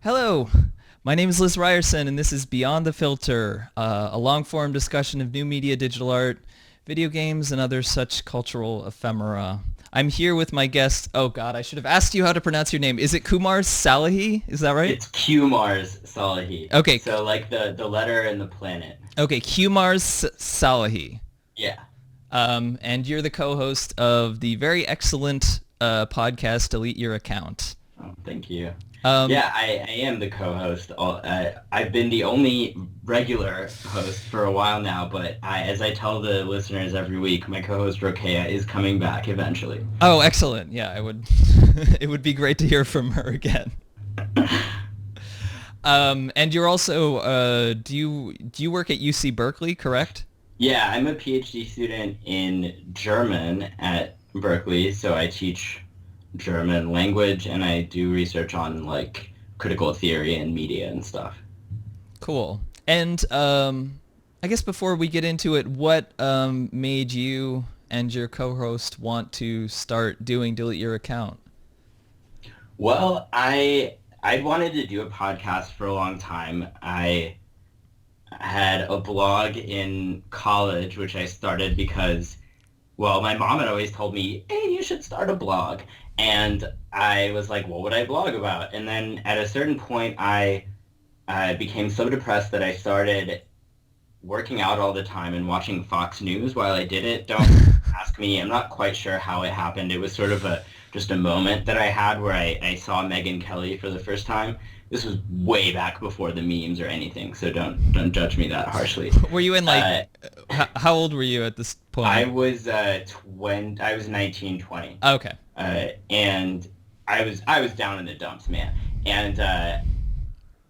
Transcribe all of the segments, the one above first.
Hello, my name is Liz Ryerson, and this is Beyond the Filter, a long-form discussion of new media, digital art, video games, and other such cultural ephemera. I'm here with my guest. Oh God, I should have asked you how to pronounce your name. Is it Kumars Salehi? Is that right? It's Kumars Salehi. Okay, So like the letter and the planet. okay, Kumars Salehi. Yeah. And you're the co-host of the very excellent podcast, Delete Your Account. Oh, thank you. Um, Yeah, I am the co-host. I've been the only regular host for a while now, but as I tell the listeners every week, my co-host Rokea is coming back eventually. oh, excellent. Yeah, I would. It would be great to hear from her again. And you're also do you work at UC Berkeley, correct? Yeah, I'm a PhD student in German at Berkeley, so I teach German language and I do research on like critical theory and media and stuff. Cool. And I guess before we get into it, what made you and your co-host want to start doing Delete Your Account? Well, I wanted to do a podcast for a long time. I had a blog in college, which I started because, well, my mom had always told me, hey, you should start a blog. And I was like, what would I blog about? And then at a certain point, I became so depressed that I started working out all the time and watching Fox News while I did it. Don't ask me. I'm not quite sure how it happened. It was sort of just a moment that I had where I saw Megyn Kelly for the first time. This was way back before the memes or anything, so don't judge me that harshly. Were you in like Uh, how old were you at this I point? was 19, 20, Okay. and I was down in the dumps, man. And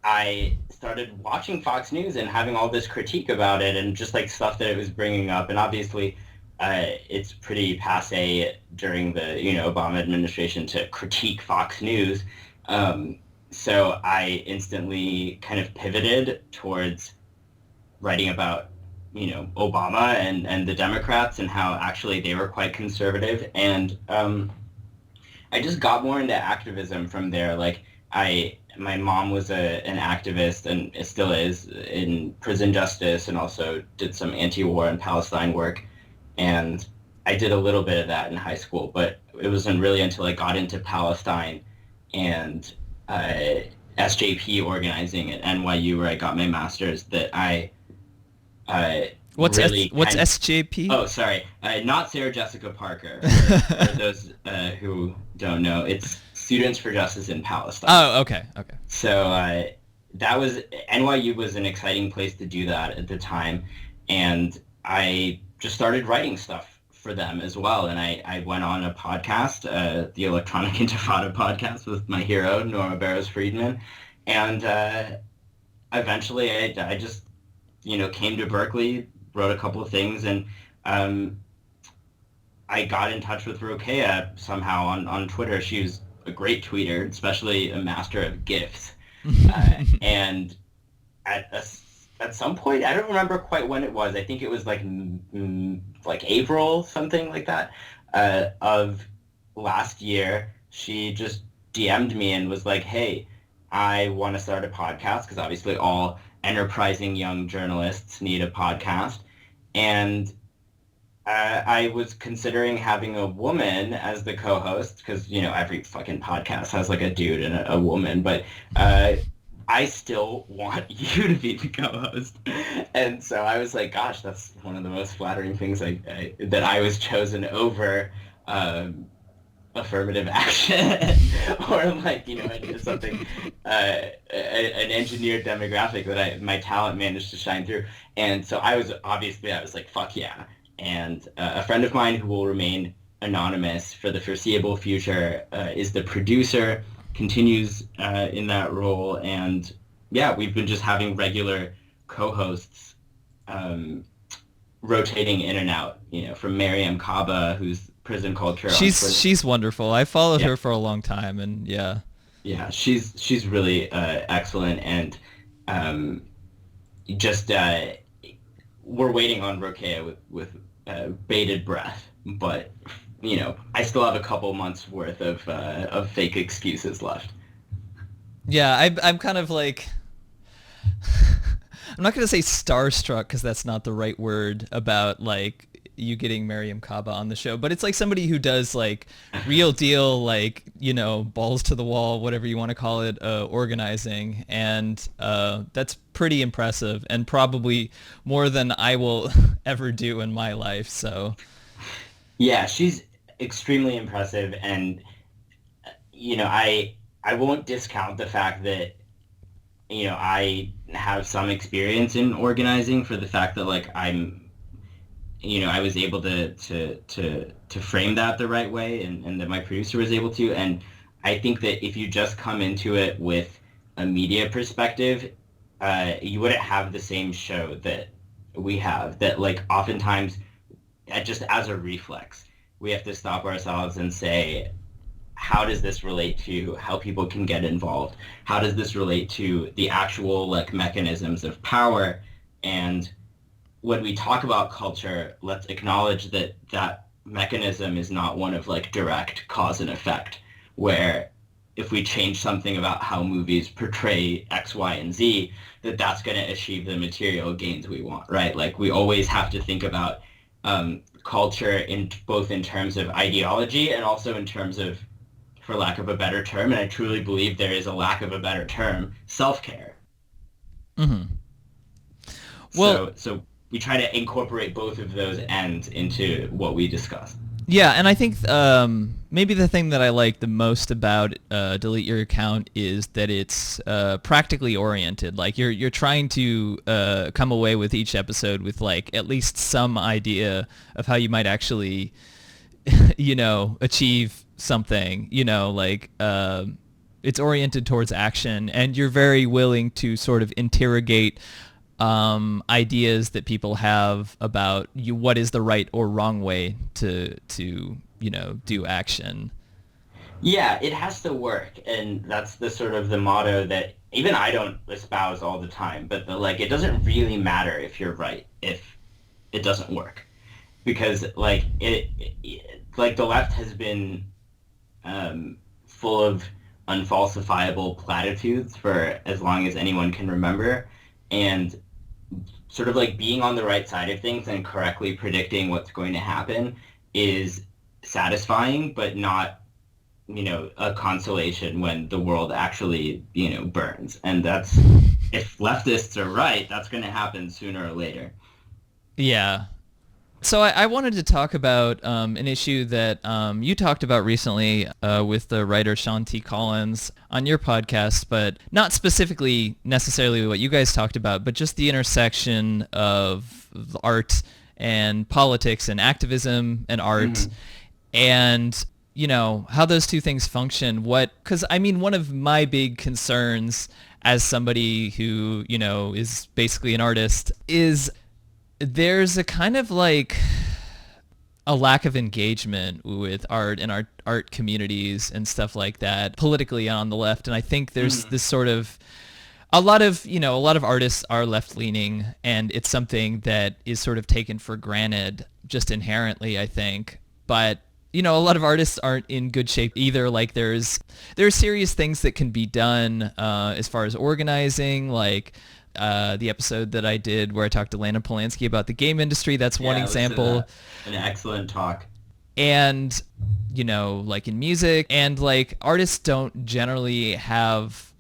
I started watching Fox News and having all this critique about it and just like stuff that it was bringing up. And obviously, it's pretty passe during the Obama administration to critique Fox News. So I instantly kind of pivoted towards writing about Obama and the Democrats and how actually they were quite conservative. And I just got more into activism from there. Like my mom was an activist and it still is in prison justice and also did some anti-war and Palestine work. And I did a little bit of that in high school, but it wasn't really until I got into Palestine and uh, SJP organizing at NYU where I got my master's that I really What's kind of, SJP? oh, sorry. Not Sarah Jessica Parker. For those who don't know, it's Students for Justice in Palestine. Oh, okay, okay. So that was NYU was an exciting place to do that at the time, and I just started writing stuff for them as well. And I went on a podcast, the Electronic Intifada podcast with my hero Nora Barrows-Friedman, and eventually I just came to Berkeley, wrote a couple of things, and um, I got in touch with Rokea somehow on Twitter. She was a great tweeter, especially a master of GIFs. And at at some point, I don't remember quite when it was. I think it was like April, something like that, of last year. She just DM'd me and was like, "Hey, I want to start a podcast because obviously all enterprising young journalists need a podcast." And I was considering having a woman as the co-host because, every fucking podcast has like a dude and a woman, but I still want you to be the co-host. And so I was like, gosh, that's one of the most flattering things that I was chosen over affirmative action or like, I did something, an engineered demographic that my talent managed to shine through. And so I was like, fuck yeah. And a friend of mine who will remain anonymous for the foreseeable future is the producer, continues in that role. And yeah, we've been just having regular co-hosts rotating in and out, from Mariam Kaba, who's prison culture on Twitter. She's wonderful. I followed Yeah, her for a long time, and yeah. yeah, she's really excellent, and um, just we're waiting on Rokea with bated breath, but I still have a couple months worth of fake excuses left. Yeah, I'm kind of like, I'm not going to say starstruck because that's not the right word about like you getting Mariam Kaba on the show, but it's like somebody who does like real deal, like, balls to the wall, whatever you want to call it, organizing. And that's pretty impressive and probably more than I will ever do in my life. So, Yeah, she's extremely impressive, and I won't discount the fact that I have some experience in organizing for the fact that like I was able to frame that the right way, and that my producer was able to. And I think that if you just come into it with a media perspective, you wouldn't have the same show that we have. That like oftentimes, just as a reflex, we have to stop ourselves and say, how does this relate to how people can get involved? How does this relate to the actual like mechanisms of power? And when we talk about culture, let's acknowledge that that mechanism is not one of like direct cause and effect, where if we change something about how movies portray X, Y, and Z, that's going to achieve the material gains we want, right? Like we always have to think about culture in both in terms of ideology and also in terms of, for lack of a better term, and I truly believe there is a lack of a better term, self-care. mhm. Well, So we try to incorporate both of those ends into what we discuss. yeah, and I think maybe the thing that I like the most about Delete Your Account is that it's practically oriented. Like you're trying to come away with each episode with like at least some idea of how you might actually, achieve something. Like it's oriented towards action, and you're very willing to sort of interrogate ideas that people have about what is the right or wrong way to do action. Yeah, it has to work, and that's the sort of the motto that even I don't espouse all the time, but like it doesn't really matter if you're right if it doesn't work, because like like the left has been full of unfalsifiable platitudes for as long as anyone can remember, and sort of like being on the right side of things and correctly predicting what's going to happen is satisfying, but not, a consolation when the world actually, burns. And that's, if leftists are right, that's going to happen sooner or later. Yeah. So I wanted to talk about an issue that you talked about recently with the writer Sean T. Collins on your podcast, but not specifically necessarily what you guys talked about, but just the intersection of art and politics and activism and art, and how those two things function. Because I mean, one of my big concerns as somebody who is basically an artist is there's a kind of like a lack of engagement with art and art communities and stuff like that politically on the left. And I think there's this sort of a lot of artists are left leaning, and it's something that is sort of taken for granted just inherently, I think. But a lot of artists aren't in good shape either. Like there are serious things that can be done as far as organizing, like the episode that I did where I talked to Lana Polanski about the game industry. That's one example. An excellent talk. And, like in music, and like artists don't generally have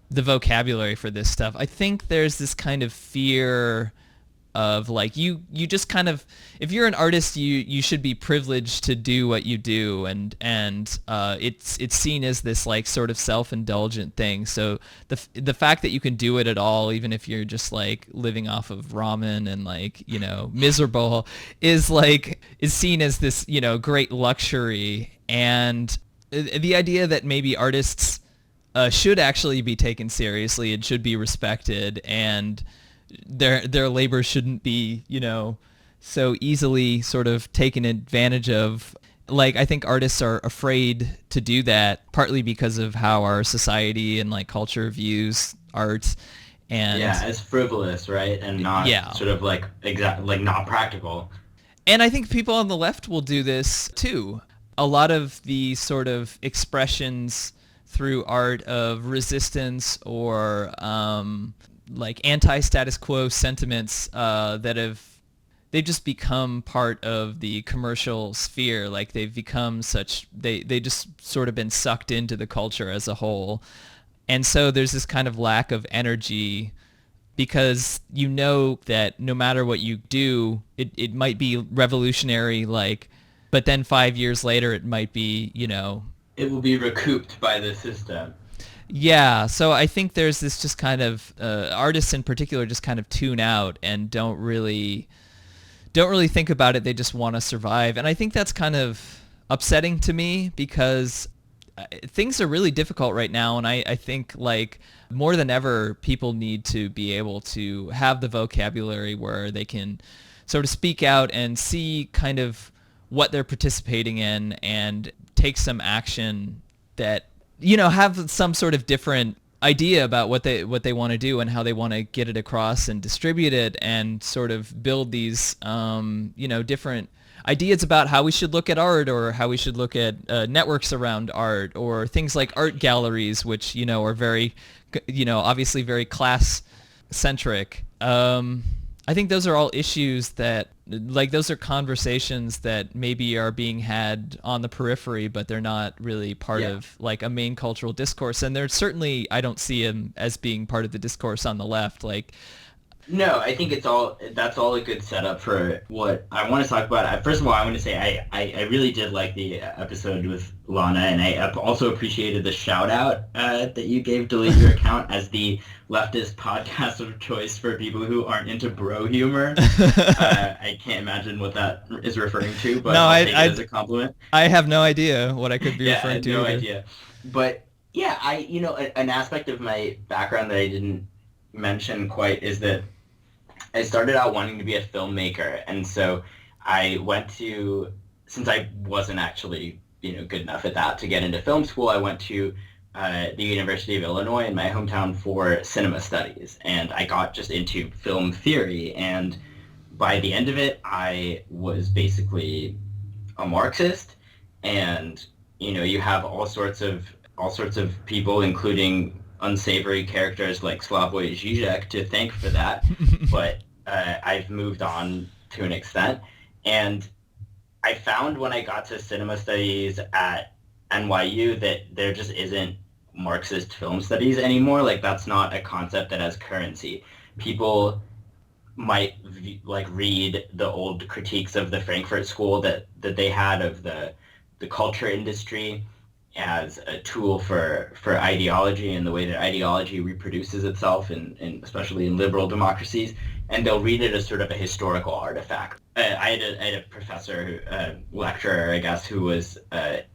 the vocabulary for this stuff. I think there's this kind of fear of like you just kind of, if you're an artist, you should be privileged to do what you do, and it's seen as this like sort of self-indulgent thing. So the fact that you can do it at all, even if you're just like living off of ramen and like miserable, is seen as this great luxury. And the idea that maybe artists should actually be taken seriously and should be respected, and their labor shouldn't be, so easily sort of taken advantage of. Like, I think artists are afraid to do that, partly because of how our society and like culture views art. And yeah, as frivolous, right? And not sort of like like not practical. And I think people on the left will do this too. A lot of the sort of expressions through art of resistance or like anti-status quo sentiments they've just become part of the commercial sphere. Like they've become they just sort of been sucked into the culture as a whole. And so there's this kind of lack of energy because you know that no matter what you do, it might be revolutionary, like, but then 5 years later it might be, It will be recouped by the system. yeah. So I think there's this just kind of artists in particular just kind of tune out and don't really think about it. They just want to survive. And I think that's kind of upsetting to me because things are really difficult right now. And I think like more than ever, people need to be able to have the vocabulary where they can sort of speak out and see kind of what they're participating in and take some action that, have some sort of different idea about what they want to do and how they want to get it across and distribute it and sort of build these different ideas about how we should look at art or how we should look at networks around art or things like art galleries, which are very obviously very class centric. I think those are all issues that, like, those are conversations that maybe are being had on the periphery, but they're not really part of, like, a main cultural discourse. And there's certainly, I don't see them as being part of the discourse on the left. Like, No, I think that's all a good setup for what I want to talk about. First of all, I want to say I really did like the episode with Lana, and I also appreciated the shout out that you gave Delete Your Account as the leftist podcast of choice for people who aren't into bro humor. I can't imagine what that is referring to, but no, I'll take it as a compliment. I have no idea what I could be Yeah, I referring had to. no either. idea. But yeah, an aspect of my background that I didn't mention quite is that I started out wanting to be a filmmaker, and so I went to, since I wasn't actually, good enough at that to get into film school, I went to the University of Illinois in my hometown for cinema studies, and I got just into film theory, and by the end of it, I was basically a Marxist, and, you have all sorts of people, including unsavory characters like Slavoj Žižek to thank for that, but I've moved on to an extent. And I found when I got to cinema studies at NYU that there just isn't Marxist film studies anymore. Like, that's not a concept that has currency. People might read the old critiques of the Frankfurt School that they had of the culture industry as a tool for ideology and the way that ideology reproduces itself, in especially in liberal democracies, and they'll read it as sort of a historical artifact. I had a professor, lecturer, I guess, who was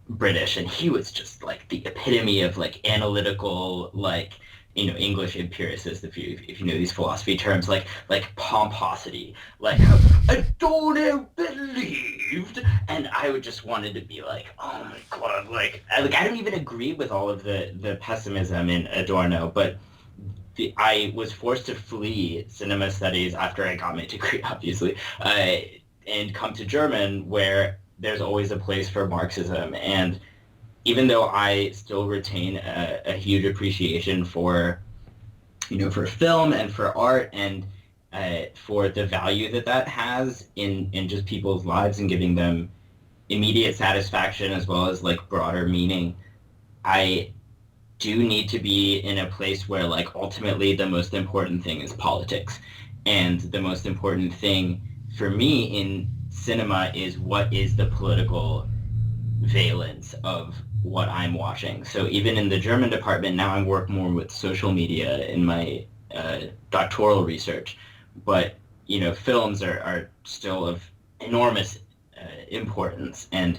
British, and he was just like the epitome of like analytical, like, English empiricist, if you know these philosophy terms, like pomposity, like I don't believed, and I would just wanted to be like, oh my god, like I don't even agree with all of the pessimism in Adorno, but I was forced to flee cinema studies after I got my degree, obviously, and come to German, where there's always a place for Marxism. And even though I still retain a huge appreciation for, for film and for art and for the value that has in just people's lives and giving them immediate satisfaction as well as like broader meaning, I do need to be in a place where like ultimately the most important thing is politics. And the most important thing for me in cinema is what is the political valence of what I'm watching. So even in the German department, now I work more with social media in my doctoral research. But, films are still of enormous importance. And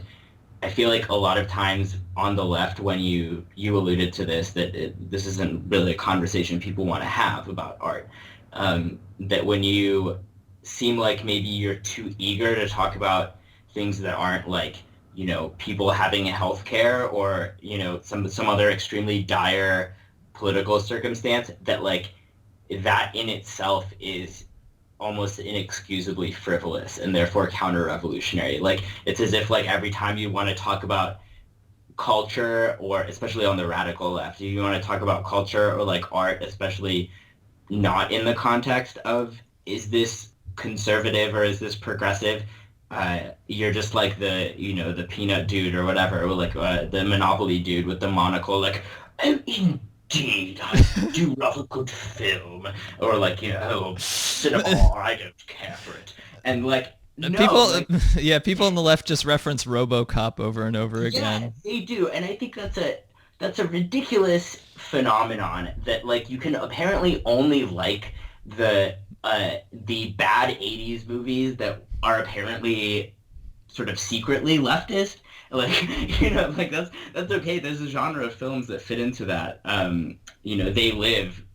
I feel like a lot of times on the left, when you alluded to this, that this isn't really a conversation people want to have about art, that when you seem like maybe you're too eager to talk about things that aren't like, people having health care or, some other extremely dire political circumstance, that like that in itself is almost inexcusably frivolous and therefore counter-revolutionary. Like, it's as if like every time you want to talk about culture, or especially on the radical left, if you want to talk about culture or like art, especially not in the context of is this conservative or is this progressive, you're just like the peanut dude or whatever, or like the Monopoly dude with the monocle, like, oh, indeed, I do love a good film, or like, oh, cinema, I don't care for it, and like, no, People, like, yeah, people on the left just reference RoboCop over and over yeah, again. they do, and I think that's a ridiculous phenomenon that like you can apparently only like the bad 80s movies that are apparently sort of secretly leftist. Like, like that's okay. There's a genre of films that fit into that. They Live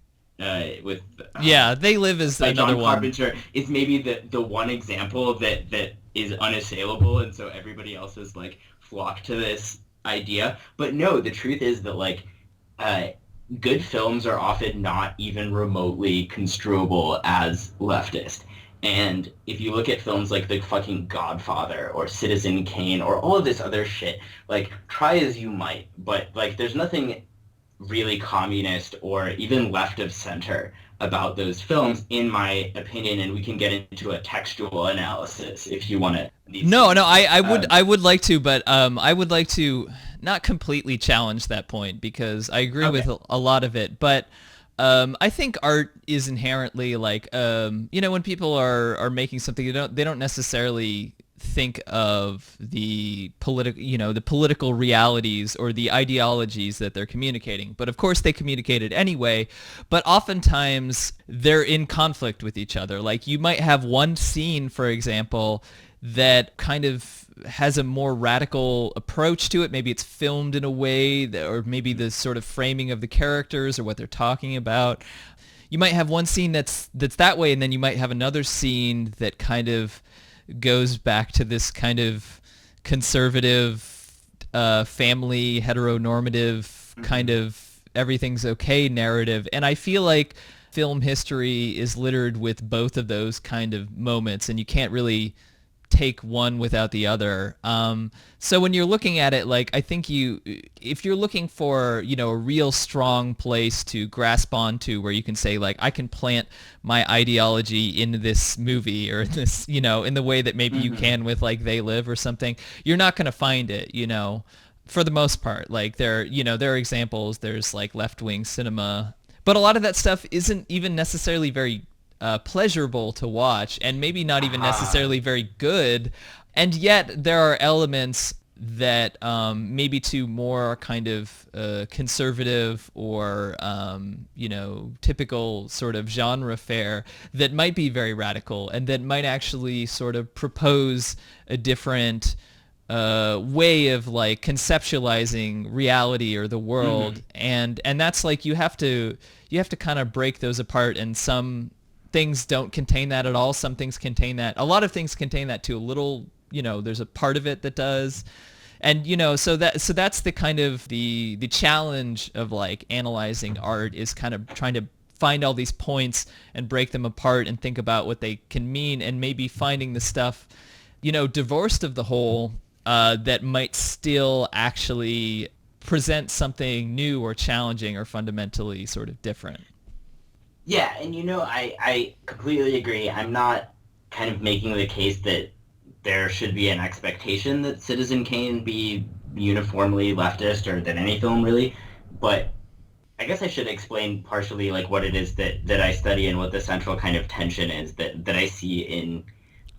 with Yeah, They Live is by another John one. Carpenter is maybe the one example that is unassailable, and so everybody else is like flocked to this idea. But no, the truth is that like uh, good films are often not even remotely construable as leftist. And if you look at films like The fucking Godfather or Citizen Kane or all of this other shit, like try as you might, but like there's nothing really communist or even left of center about those films, in my opinion, and we can get into a textual analysis if you want to. These No, things. no, Um, I would like to, but I would like to not completely challenge that point because I agree with okay. a lot of it, but I think art is inherently like when people are making something, they don't necessarily think of the political realities or the ideologies that they're communicating, but of course they communicate it anyway. But oftentimes they're in conflict with each other. Like you might have one scene, for example, that kind of has a more radical approach to it. Maybe it's filmed in a way that, or maybe the sort of framing of the characters or what they're talking about. You might have one scene that's that way, and then you might have another scene that kind of goes back to this kind of conservative, family, heteronormative kind Mhm. of everything's okay narrative. And I feel like film history is littered with both of those kind of moments, and you can't really take one without the other. So when you're looking at it, like I think if you're looking for a real strong place to grasp onto where you can say like I can plant my ideology in this movie or in this in the way that maybe you Mhm. can with like They Live or something, you're not going to find it. For the most part, like there are examples. There's like left wing cinema, but a lot of that stuff isn't even necessarily very pleasurable to watch and maybe not even Aha. necessarily very good. And yet there are elements that maybe to more kind of conservative or typical sort of genre fare that might be very radical and that might actually sort of propose a different way of like conceptualizing reality or the world. Mhm. And that's like you have to kind of break those apart, and some things don't contain that at all. Some things contain that. A lot of things contain that too. A little, there's a part of it that does. And so that's the kind of the challenge of like analyzing art, is kind of trying to find all these points and break them apart and think about what they can mean, and maybe finding the stuff divorced of the whole, that might still actually present something new or challenging or fundamentally sort of different. Yeah, and I completely agree. I'm not kind of making the case that there should be an expectation that Citizen Kane be uniformly leftist, or that any film really, but I guess I should explain partially like what it is that I study and what the central kind of tension is that I see in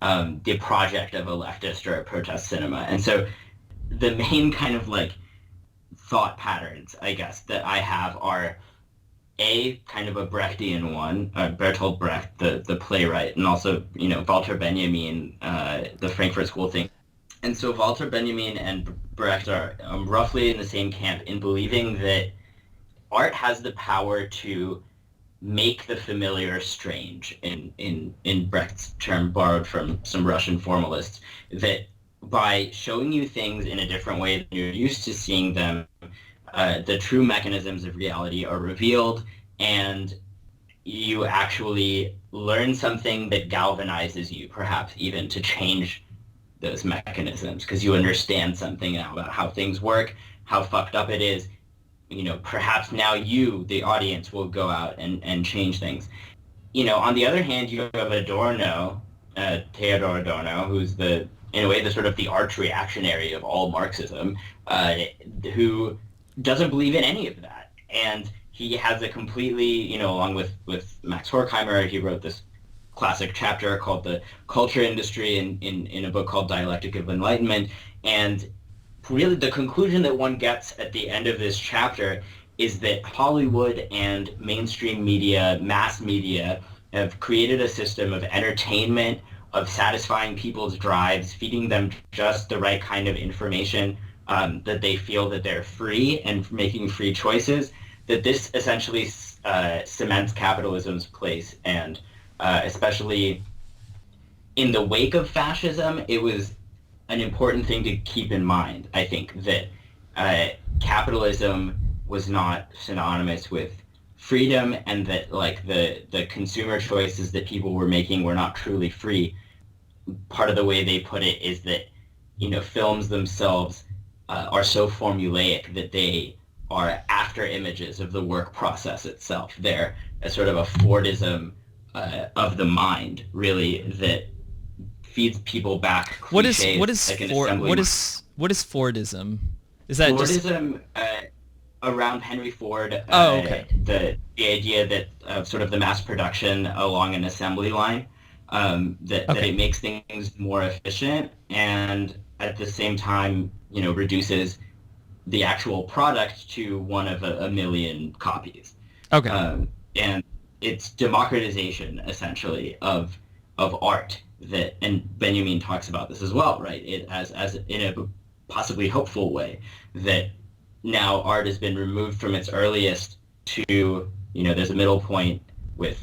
the project of a leftist or a protest cinema. And so the main kind of like thought patterns, I guess, that I have are a kind of a Brechtian one, Bertolt Brecht, the playwright, and also Walter Benjamin, the Frankfurt School thing. And so Walter Benjamin and Brecht are roughly in the same camp in believing that art has the power to make the familiar strange, in Brecht's term borrowed from some Russian formalists, that by showing you things in a different way than you're used to seeing them, the true mechanisms of reality are revealed, and you actually learn something that galvanizes you, perhaps even to change those mechanisms, because you understand something now about how things work, how fucked up it is, perhaps now you, the audience, will go out and change things. On the other hand, you have Adorno, Theodor Adorno, who's in a way, the sort of the arch reactionary of all Marxism, who doesn't believe in any of that. And he has a completely, along with Max Horkheimer, he wrote this classic chapter called The Culture Industry in a book called Dialectic of Enlightenment. And really the conclusion that one gets at the end of this chapter is that Hollywood and mainstream media, mass media, have created a system of entertainment, of satisfying people's drives, feeding them just the right kind of information, that they feel that they're free and making free choices, that this essentially cements capitalism's place. And especially in the wake of fascism, it was an important thing to keep in mind, I think, that capitalism was not synonymous with freedom, and that like the consumer choices that people were making were not truly free. Part of the way they put it is that, films themselves are so formulaic that they are after images of the work process itself. They're a sort of a Fordism of the mind, really, that feeds people back cliches. What is Fordism? Is that Fordism? Around Henry Ford, okay. the idea that sort of the mass production along an assembly line, that it makes things more efficient, and at the same time, reduces the actual product to one of a million copies. Okay. And it's democratization, essentially, of art, that, and Benjamin talks about this as well, right? It as in a possibly hopeful way, that now art has been removed from its earliest to, there's a middle point with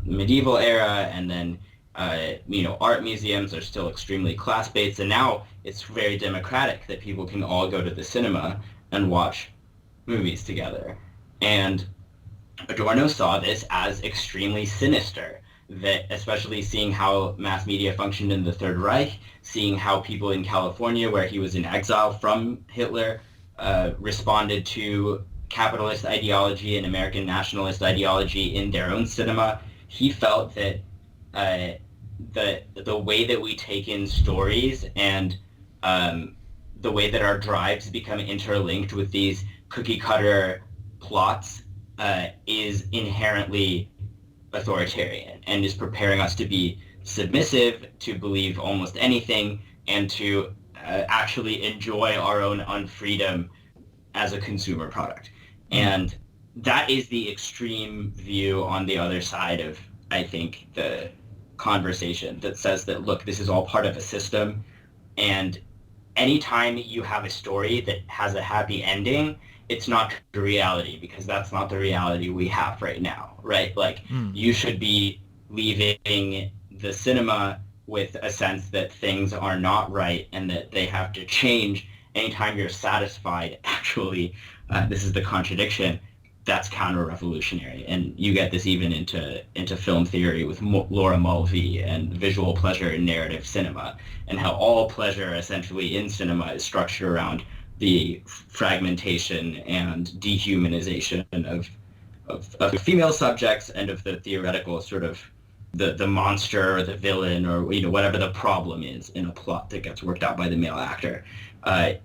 medieval era, and then, art museums are still extremely class-based, and now it's very democratic that people can all go to the cinema and watch movies together. And Adorno saw this as extremely sinister, that especially seeing how mass media functioned in the Third Reich, seeing how people in California, where he was in exile from Hitler, responded to capitalist ideology and American nationalist ideology in their own cinema. He felt that the way that we take in stories, and the way that our drives become interlinked with these cookie cutter plots, is inherently authoritarian, and is preparing us to be submissive, to believe almost anything, and to actually enjoy our own unfreedom as a consumer product. And that is the extreme view on the other side of, I think, the conversation, that says that, look, this is all part of a system, and anytime you have a story that has a happy ending, it's not the reality, because that's not the reality we have right now, right? Like, you should be leaving the cinema with a sense that things are not right and that they have to change. Anytime you're satisfied, actually, this is the contradiction, that's counter-revolutionary. And you get this even into film theory with Laura Mulvey and visual pleasure in narrative cinema, and how all pleasure essentially in cinema is structured around the fragmentation and dehumanization of female subjects, and of the theoretical sort of the monster or the villain, or whatever the problem is in a plot that gets worked out by the male actor.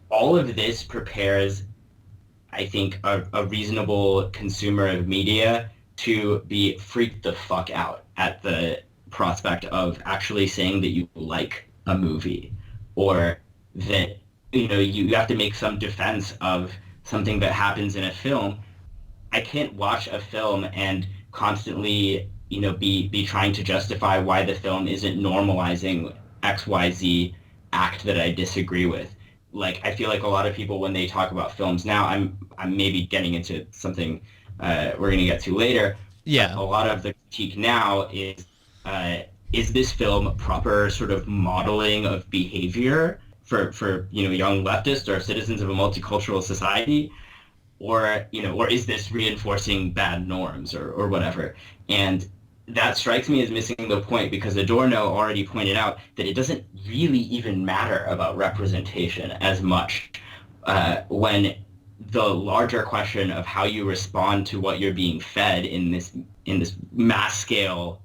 All of this prepares, I think, a reasonable consumer of media to be freaked the fuck out at the prospect of actually saying that you like a movie, or that you have to make some defense of something that happens in a film. I can't watch a film and constantly be trying to justify why the film isn't normalizing XYZ act that I disagree with. Like, I feel like a lot of people, when they talk about films now, I'm maybe getting into something we're going to get to later. Yeah. A lot of the critique now is this film proper sort of modeling of behavior for young leftists or citizens of a multicultural society, or is this reinforcing bad norms or whatever? And that strikes me as missing the point, because Adorno already pointed out that it doesn't really even matter about representation as much when the larger question of how you respond to what you're being fed in this mass scale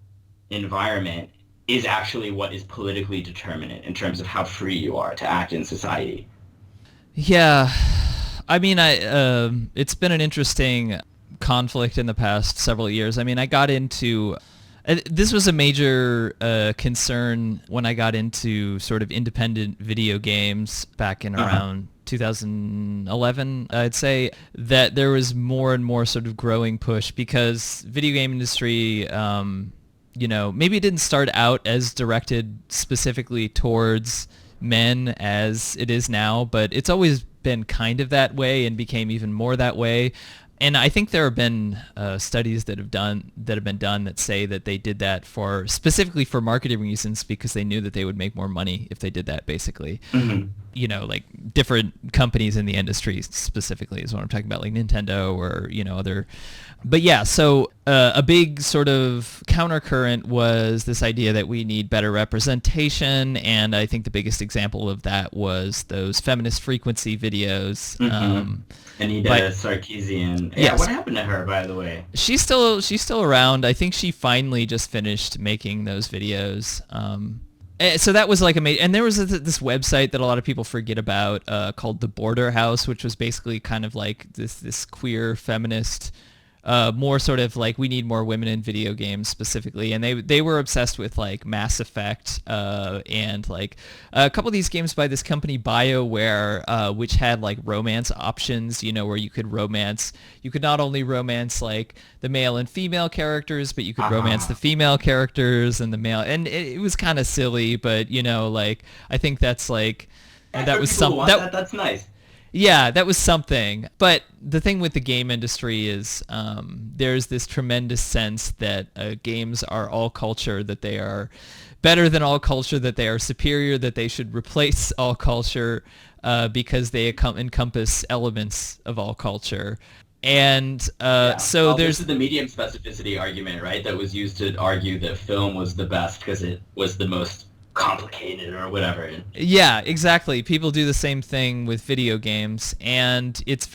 environment is actually what is politically determinate in terms of how free you are to act in society. Yeah, I mean, it's been an interesting conflict in the past several years. I mean, I got into this was a major concern when I got into sort of independent video games back in around 2011, I'd say, that there was more and more sort of growing push because video game industry, maybe it didn't start out as directed specifically towards men as it is now, but it's always been kind of that way and became even more that way. And I think there have been studies that have been done that say that they did that specifically for marketing reasons because they knew that they would make more money if they did that, basically. Mm-hmm. Like different companies in the industry specifically is what I'm talking about, like Nintendo or, other. But yeah, so a big sort of countercurrent was this idea that we need better representation, and I think the biggest example of that was those feminist frequency videos. Mm-hmm. Anita Sarkeesian. Yeah, yes. What happened to her, by the way? She's still around. I think she finally just finished making those videos. So that was like amazing. And there was this website that a lot of people forget about called The Border House, which was basically kind of like this queer feminist, more sort of like we need more women in video games specifically. And they were obsessed with like Mass Effect and like a couple of these games by this company BioWare, which had like romance options, where you could not only romance like the male and female characters, but you could romance the female characters and the male. And it was kind of silly, but like I think that's like, that was something that's nice. Yeah, that was something. But the thing with the game industry is there's this tremendous sense that games are all culture, that they are better than all culture, that they are superior, that they should replace all culture because they encompass elements of all culture. And so there's... This is the medium specificity argument, right, that was used to argue that film was the best because it was the most complicated or whatever. Yeah, exactly. People do the same thing with video games, and it's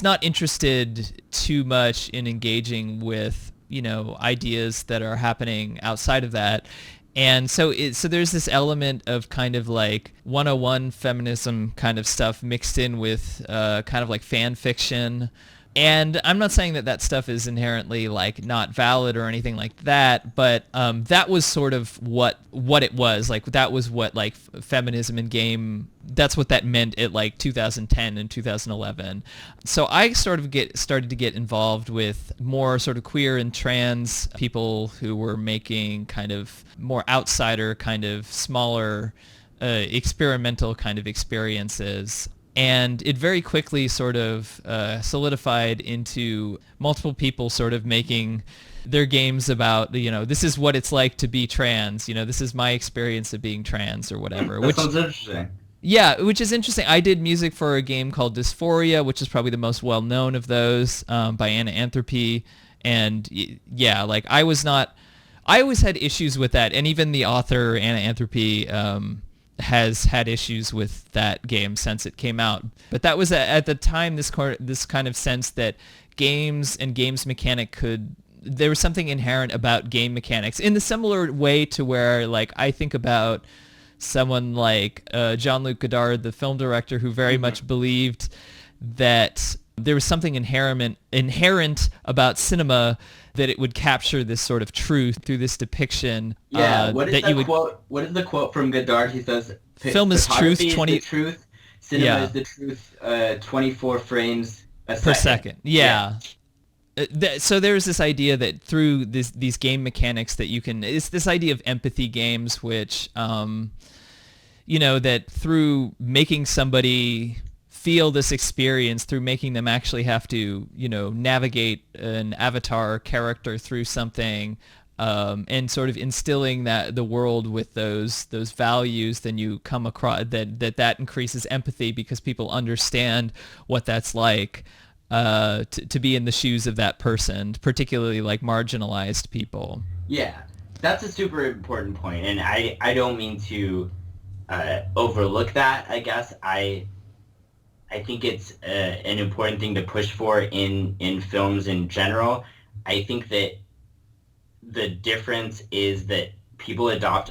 not interested too much in engaging with, ideas that are happening outside of that. And so there's this element of kind of like 101 feminism kind of stuff mixed in with kind of like fan fiction. And I'm not saying that stuff is inherently like not valid or anything like that, but that was sort of what it was. Like that was what like feminism in game, that's what that meant at like 2010 and 2011. So I sort of started to get involved with more sort of queer and trans people who were making kind of more outsider, kind of smaller, experimental kind of experiences. And it very quickly sort of solidified into multiple people sort of making their games about, this is what it's like to be trans. This is my experience of being trans or whatever. That sounds interesting. Yeah, which is interesting. I did music for a game called Dysphoria, which is probably the most well-known of those, by Anna Anthropy. And yeah, like I always had issues with that. And even the author, Anna Anthropy, has had issues with that game since it came out. But that was at the time this kind of sense that games and games mechanic there was something inherent about game mechanics in the similar way to where like I think about someone like Jean-Luc Godard, the film director, who very much believed that there was something inherent about cinema, that it would capture this sort of truth through this depiction. Yeah, what is quote? What is the quote from Godard? He says, "Film is truth. Truth. Cinema is the truth. 24 frames per second." Yeah. So there's this idea that through these game mechanics that you can. It's this idea of empathy games, which, that through making somebody feel this experience, through making them actually have to, navigate an avatar character through something, and sort of instilling the world with those values, then you come across that increases empathy because people understand what that's like to be in the shoes of that person, particularly like marginalized people. Yeah, that's a super important point, and I don't mean to overlook that. I guess I I think it's an important thing to push for in films in general. I think that the difference is that people adopt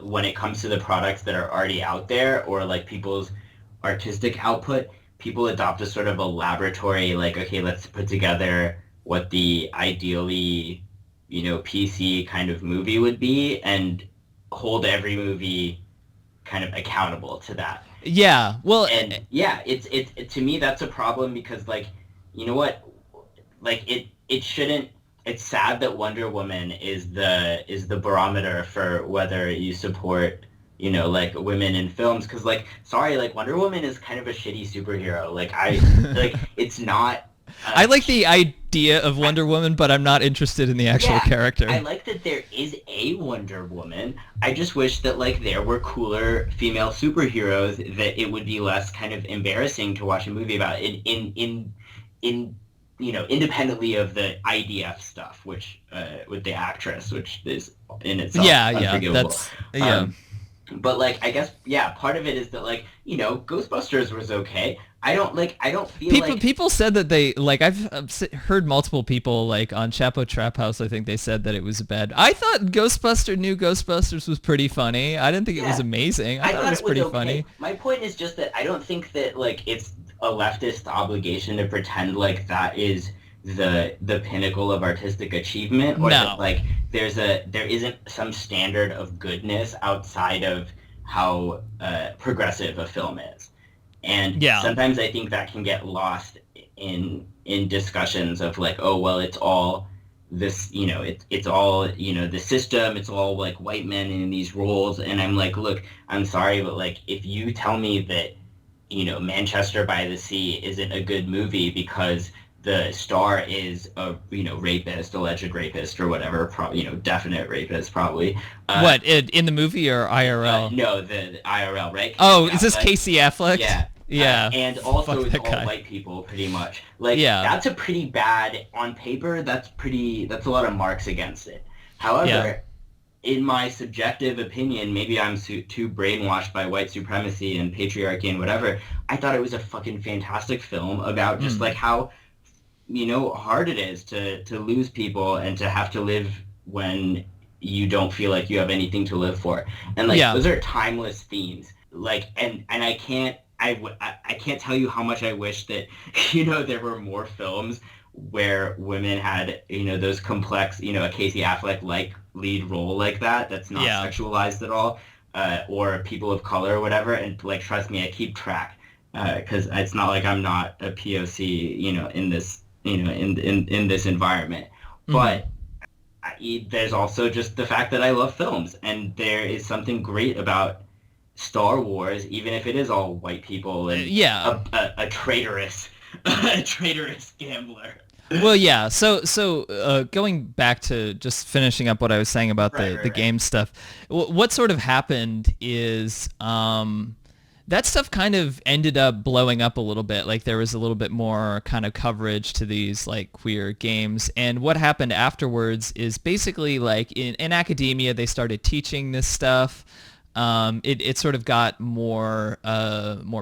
when it comes to the products that are already out there or like people's artistic output, people adopt a sort of a laboratory, like, okay, let's put together what the ideally, PC kind of movie would be and hold every movie kind of accountable to that. Yeah. Well, And yeah, to me that's a problem because like, you know what? Like it shouldn't. It's sad that Wonder Woman is the barometer for whether you support, like women in films. Because like, sorry, like Wonder Woman is kind of a shitty superhero. Like like it's not. I like the idea of Wonder Woman, but I'm not interested in the actual Yeah, character. I like that there is a Wonder Woman. I just wish that like there were cooler female superheroes that it would be less kind of embarrassing to watch a movie about in independently of the IDF stuff, which with the actress, which is in itself Yeah, yeah, unforgivable. that's yeah. Um, but like I guess yeah, part of it is that like Ghostbusters was okay. I don't feel like People said that they like heard multiple people like on Chapo Trap House. I think they said that it was bad. I thought New Ghostbusters was pretty funny. I didn't think it was yeah. amazing. I I thought it thought was it was pretty okay. funny. My point is just that I don't think that like it's a leftist obligation to pretend like that is the pinnacle of artistic achievement or that No. like there isn't some standard of goodness outside of how progressive a film is. And Yeah. sometimes I think that can get lost in discussions of like, oh well, it's all this, it's all, the system, it's all like white men in these roles. And I'm like, look, I'm sorry, but like if you tell me that, Manchester by the Sea isn't a good movie because the star is a, rapist, alleged rapist or whatever, definite rapist probably. Uh, What in the movie or IRL? no, the IRL, right? Casey Oh, is this Affleck. Casey Affleck? Yeah. Yeah. And also Fuck it's that all guy. white people pretty much. Like Yeah. that's a pretty bad on paper, that's a lot of marks against it. Yeah. However, in my subjective opinion, maybe I'm too brainwashed by white supremacy and patriarchy and whatever. I thought it was a fucking fantastic film about just Mm. like how, hard it is to lose people and to have to live when you don't feel like you have anything to live for. And like Yeah. those are timeless themes. Like and I can't tell you how much I wish that there were more films where women had those complex a Casey Affleck like lead role like that's not Yeah. sexualized at all, or people of color or whatever. And like trust me, I keep track because it's not like I'm not a POC in this in this environment. Hmm. But there's also just the fact that I love films, and there is something great about Star Wars, even if it is all white people and Yeah. a traitorous a traitorous gambler. Well, yeah. So going back to just finishing up what I was saying about Right, the right, right. game stuff, what sort of happened is that stuff kind of ended up blowing up a little bit. Like there was a little bit more kind of coverage to these like queer games. And what happened afterwards is basically like in academia, they started teaching this stuff. It sort of got more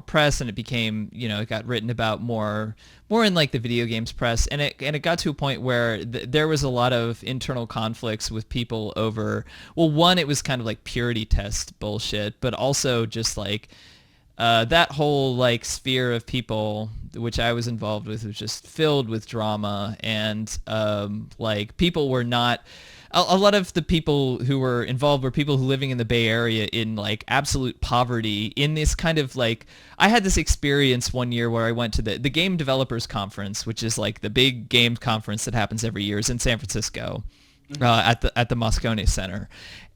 press, and it became, it got written about more in like the video games press, and it got to a point where there was a lot of internal conflicts with people over, well, one, it was kind of like purity test bullshit, but also just like that whole like sphere of people which I was involved with was just filled with drama, and like people were not a lot of the people who were involved were people who living in the Bay Area in like absolute poverty in this kind of like, I had this experience one year where I went to the Game Developers Conference, which is like the big game conference that happens every year. It's in San Francisco, at the Moscone Center,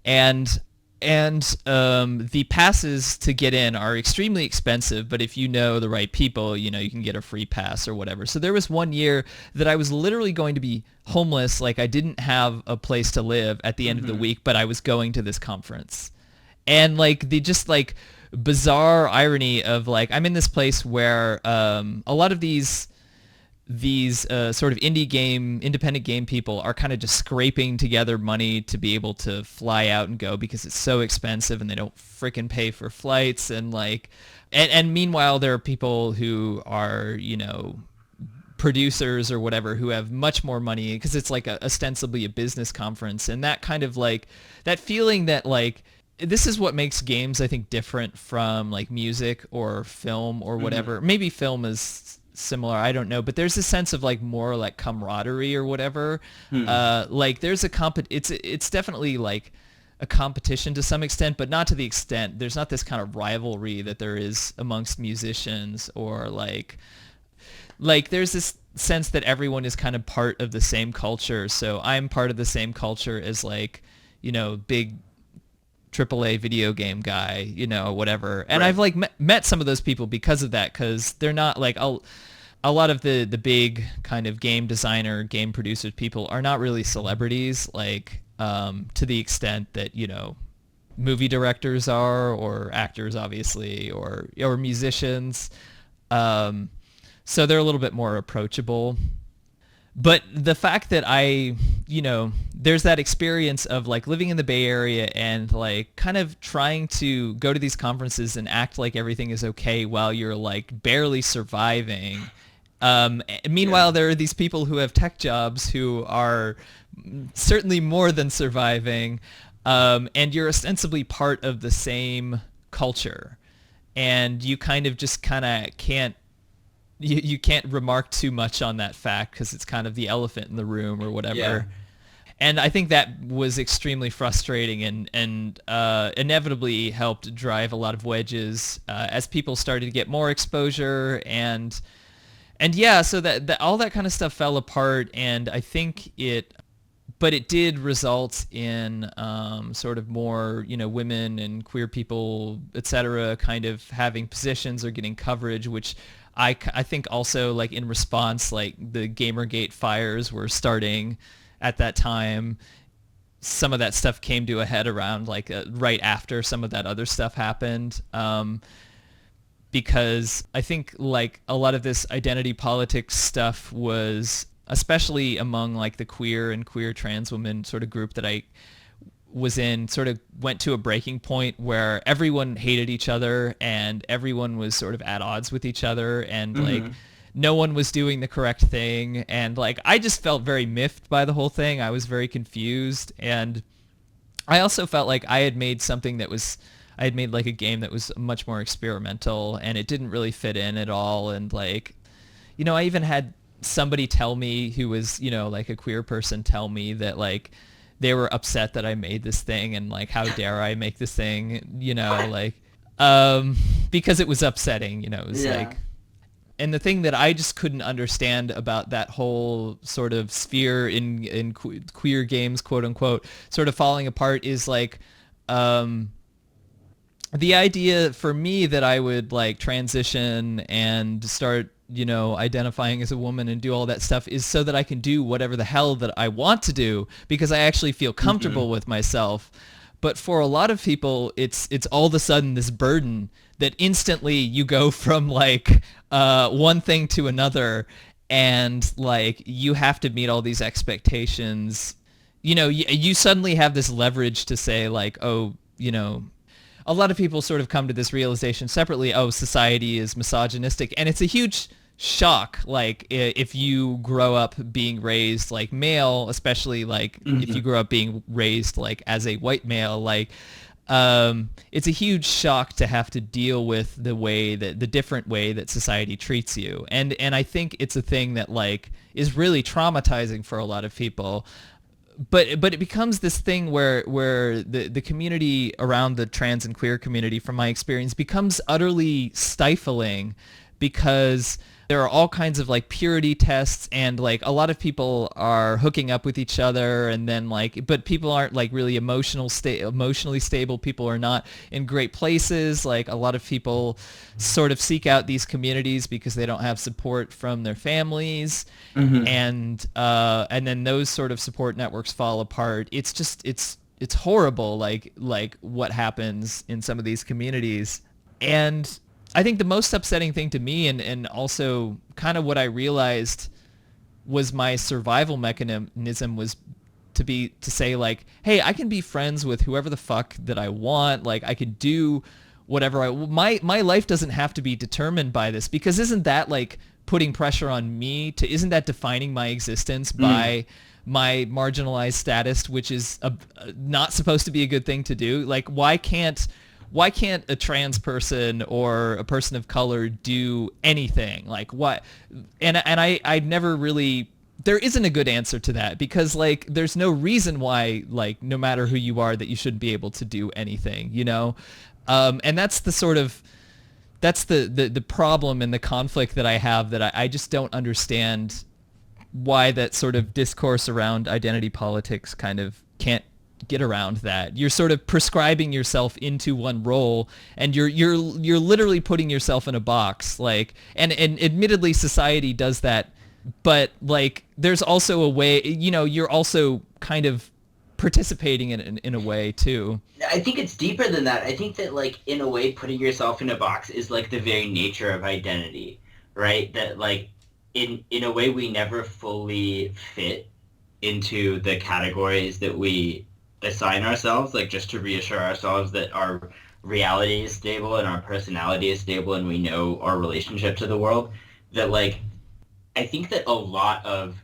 and the passes to get in are extremely expensive, but if you know the right people, you can get a free pass or whatever. So there was one year that I was literally going to be homeless, like I didn't have a place to live at the end of the Hmm. week, but I was going to this conference. And like the just like bizarre irony of like I'm in this place where a lot of these these sort of independent game people are kind of just scraping together money to be able to fly out and go because it's so expensive and they don't frickin' pay for flights and like, and meanwhile there are people who are, producers or whatever who have much more money because it's like ostensibly a business conference, and that kind of like that feeling that like this is what makes games I think different from like music or film or whatever. Maybe film is similar, I don't know, but there's a sense of like more like camaraderie or whatever. Like there's it's definitely like a competition to some extent, but not to the extent, there's not this kind of rivalry that there is amongst musicians, or like there's this sense that everyone is kind of part of the same culture. So I'm part of the same culture as like, big AAA video game guy, whatever. And right. I've like met some of those people because of that, because they're not like a lot of the big kind of game designer, game producers people are not really celebrities, like to the extent that, movie directors are, or actors obviously, or musicians. So they're a little bit more approachable. But the fact that there's that experience of like living in the Bay Area and like kind of trying to go to these conferences and act like everything is okay while you're like barely surviving. Meanwhile, there are these people who have tech jobs who are certainly more than surviving, and you're ostensibly part of the same culture. And you kind of can't you can't remark too much on that fact because it's kind of the elephant in the room or whatever. Yeah. And I think that was extremely frustrating and inevitably helped drive a lot of wedges as people started to get more exposure and yeah, so that all that kind of stuff fell apart, and I think it did result in sort of more, women and queer people, et cetera, kind of having positions or getting coverage, which I think also like in response, like the Gamergate fires were starting at that time. Some of that stuff came to a head around like right after some of that other stuff happened. Because I think like a lot of this identity politics stuff was, especially among like the queer and queer trans women sort of group that I was in, sort of went to a breaking point where everyone hated each other and everyone was sort of at odds with each other, and like no one was doing the correct thing, and like I just felt very miffed by the whole thing. I was very confused, and I also felt like I had made like a game that was much more experimental, and it didn't really fit in at all. And like, I even had somebody tell me, who was, like a queer person, tell me that like they were upset that I made this thing, and like, how dare I make this thing, like, because it was upsetting, it was like, and the thing that I just couldn't understand about that whole sort of sphere in queer games, quote unquote, sort of falling apart is like, the idea for me that I would like transition and start, identifying as a woman and do all that stuff is so that I can do whatever the hell that I want to do, because I actually feel comfortable with myself. But for a lot of people, it's all of a sudden this burden that instantly you go from like one thing to another, and like you have to meet all these expectations. You suddenly have this leverage to say like, oh, a lot of people sort of come to this realization separately, oh, society is misogynistic. And it's a huge shock, like if you grow up being raised like male, especially like if you grow up being raised like as a white male, like it's a huge shock to have to deal with the different way that society treats you. And I think it's a thing that like is really traumatizing for a lot of people. But it becomes this thing where the community around the trans and queer community, from my experience, becomes utterly stifling, because there are all kinds of like purity tests, and like a lot of people are hooking up with each other, and then like, but people aren't like really emotionally stable. People are not in great places. Like a lot of people sort of seek out these communities because they don't have support from their families, and then those sort of support networks fall apart. It's just it's horrible. Like what happens in some of these communities. And I think the most upsetting thing to me, and also kind of what I realized was my survival mechanism, was to say like, hey, I can be friends with whoever the fuck that I want. Like I could do whatever my life doesn't have to be determined by this, because isn't that like putting pressure on me isn't that defining my existence by my marginalized status, which is not supposed to be a good thing to do? Like why can't a trans person or a person of color do anything? Like what? And I never really, there isn't a good answer to that, because like there's no reason why, like no matter who you are, that you shouldn't be able to do anything, you know? And that's the sort of, that's the problem and the conflict that I have, that I just don't understand why that sort of discourse around identity politics kind of can't get around that. You're sort of prescribing yourself into one role, and you're literally putting yourself in a box. Like, and admittedly society does that, but like there's also a way, you know, you're also kind of participating in a way too. I think it's deeper than that. I think that like in a way putting yourself in a box is like the very nature of identity, right? That like in a way we never fully fit into the categories that we assign ourselves, like just to reassure ourselves that our reality is stable and our personality is stable and we know our relationship to the world. That like I think that a lot of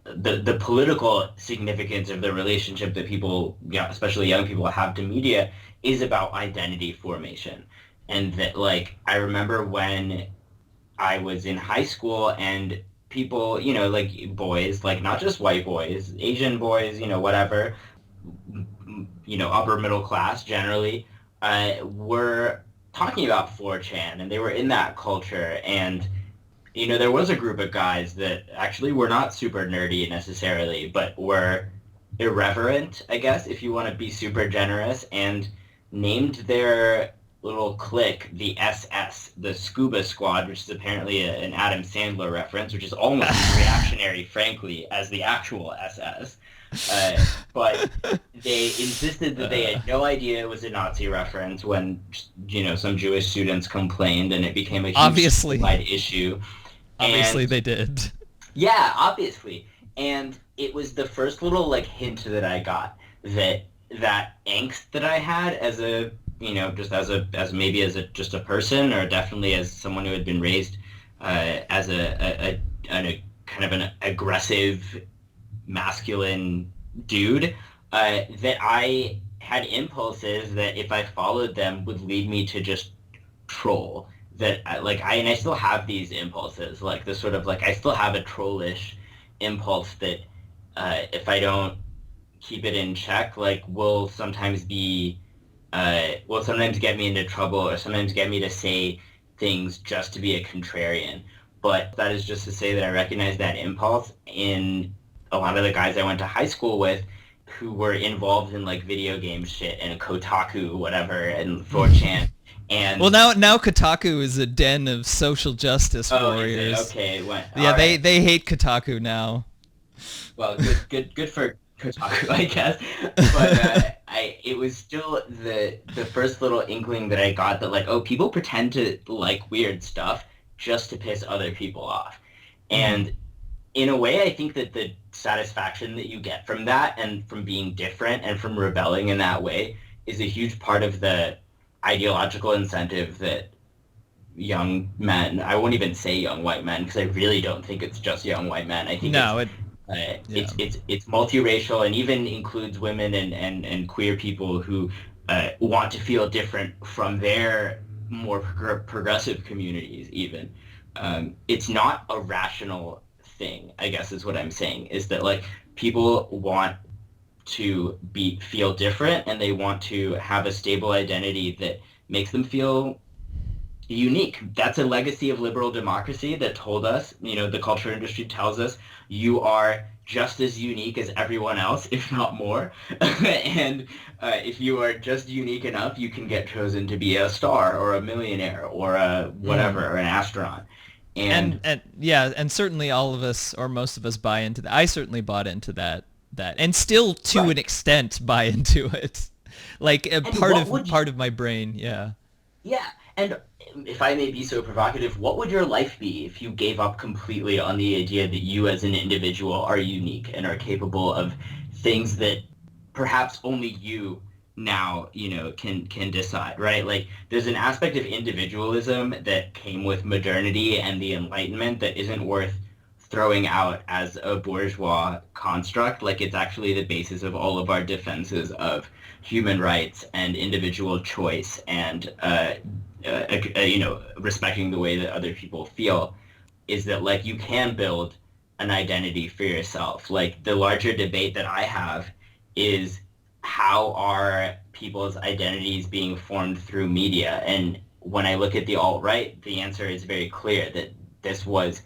the political significance of the relationship that people, yeah, especially young people, have to media is about identity formation. And that like I remember when I was in high school and people, you know, like boys, like not just white boys, Asian boys, you know, whatever, you know, upper middle class generally, were talking about 4chan, and they were in that culture. And you know, there was a group of guys that actually were not super nerdy necessarily, but were irreverent, I guess, if you want to be super generous, and named their little clique the SS, the Scuba Squad, which is apparently an Adam Sandler reference, which is almost as reactionary, frankly, as the actual SS. But they insisted that they had no idea it was a Nazi reference when, you know, some Jewish students complained, and it became a huge wide issue. Obviously, they did. Yeah, obviously. And it was the first little like hint that I got that angst that I had as a, you know, just as just a person, or definitely as someone who had been raised as a kind of an aggressive masculine dude, that I had impulses that if I followed them would lead me to just troll. That I still have these impulses, like the sort of like I still have a trollish impulse that if I don't keep it in check, like will sometimes get me into trouble, or sometimes get me to say things just to be a contrarian. But that is just to say that I recognize that impulse in a lot of the guys I went to high school with, who were involved in like video game shit and Kotaku, whatever, and 4chan. And well, now Kotaku is a den of social justice warriors. Okay, yeah, they hate Kotaku now. Well, good for Kotaku, I guess. But it was still the first little inkling that I got that like, oh, people pretend to like weird stuff just to piss other people off. And in a way, I think that the satisfaction that you get from that, and from being different, and from rebelling in that way, is a huge part of the ideological incentive that young men, I won't even say young white men, because I really don't think it's just young white men. I think it's multiracial, and even includes women and queer people who want to feel different from their more progressive communities even. It's not a rational thing, I guess is what I'm saying, is that like people want to feel different, and they want to have a stable identity that makes them feel unique. That's a legacy of liberal democracy that told us, you know, the culture industry tells us, you are just as unique as everyone else, if not more. And if you are just unique enough, you can get chosen to be a star or a millionaire or a whatever, or an astronaut. And yeah, and certainly all of us, or most of us, buy into that. I certainly bought into that, and still to an extent buy into it. Like part of my brain, yeah. Yeah, and if I may be so provocative, what would your life be if you gave up completely on the idea that you as an individual are unique and are capable of things that perhaps only you now, can decide, right? Like there's an aspect of individualism that came with modernity and the Enlightenment that isn't worth throwing out as a bourgeois construct. Like it's actually the basis of all of our defenses of human rights and individual choice and respecting the way that other people feel, is that like you can build an identity for yourself. Like the larger debate that I have is how are people's identities being formed through media? And when I look at the alt-right, the answer is very clear that this was,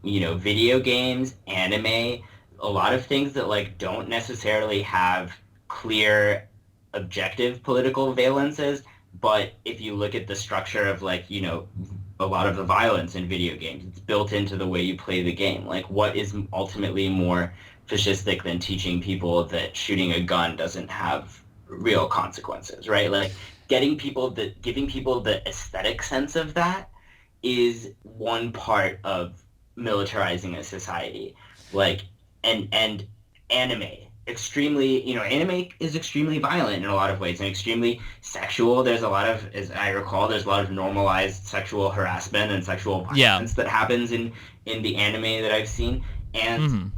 video games, anime, a lot of things that like don't necessarily have clear objective political valences. But if you look at the structure of like, a lot of the violence in video games, it's built into the way you play the game. Like what is ultimately more fascistic than teaching people that shooting a gun doesn't have real consequences, right? Like giving people the aesthetic sense of that is one part of militarizing a society. Like and anime anime is extremely violent in a lot of ways and extremely sexual. There's a lot of, as I recall, there's a lot of normalized sexual harassment and sexual violence that happens in the anime that I've seen. And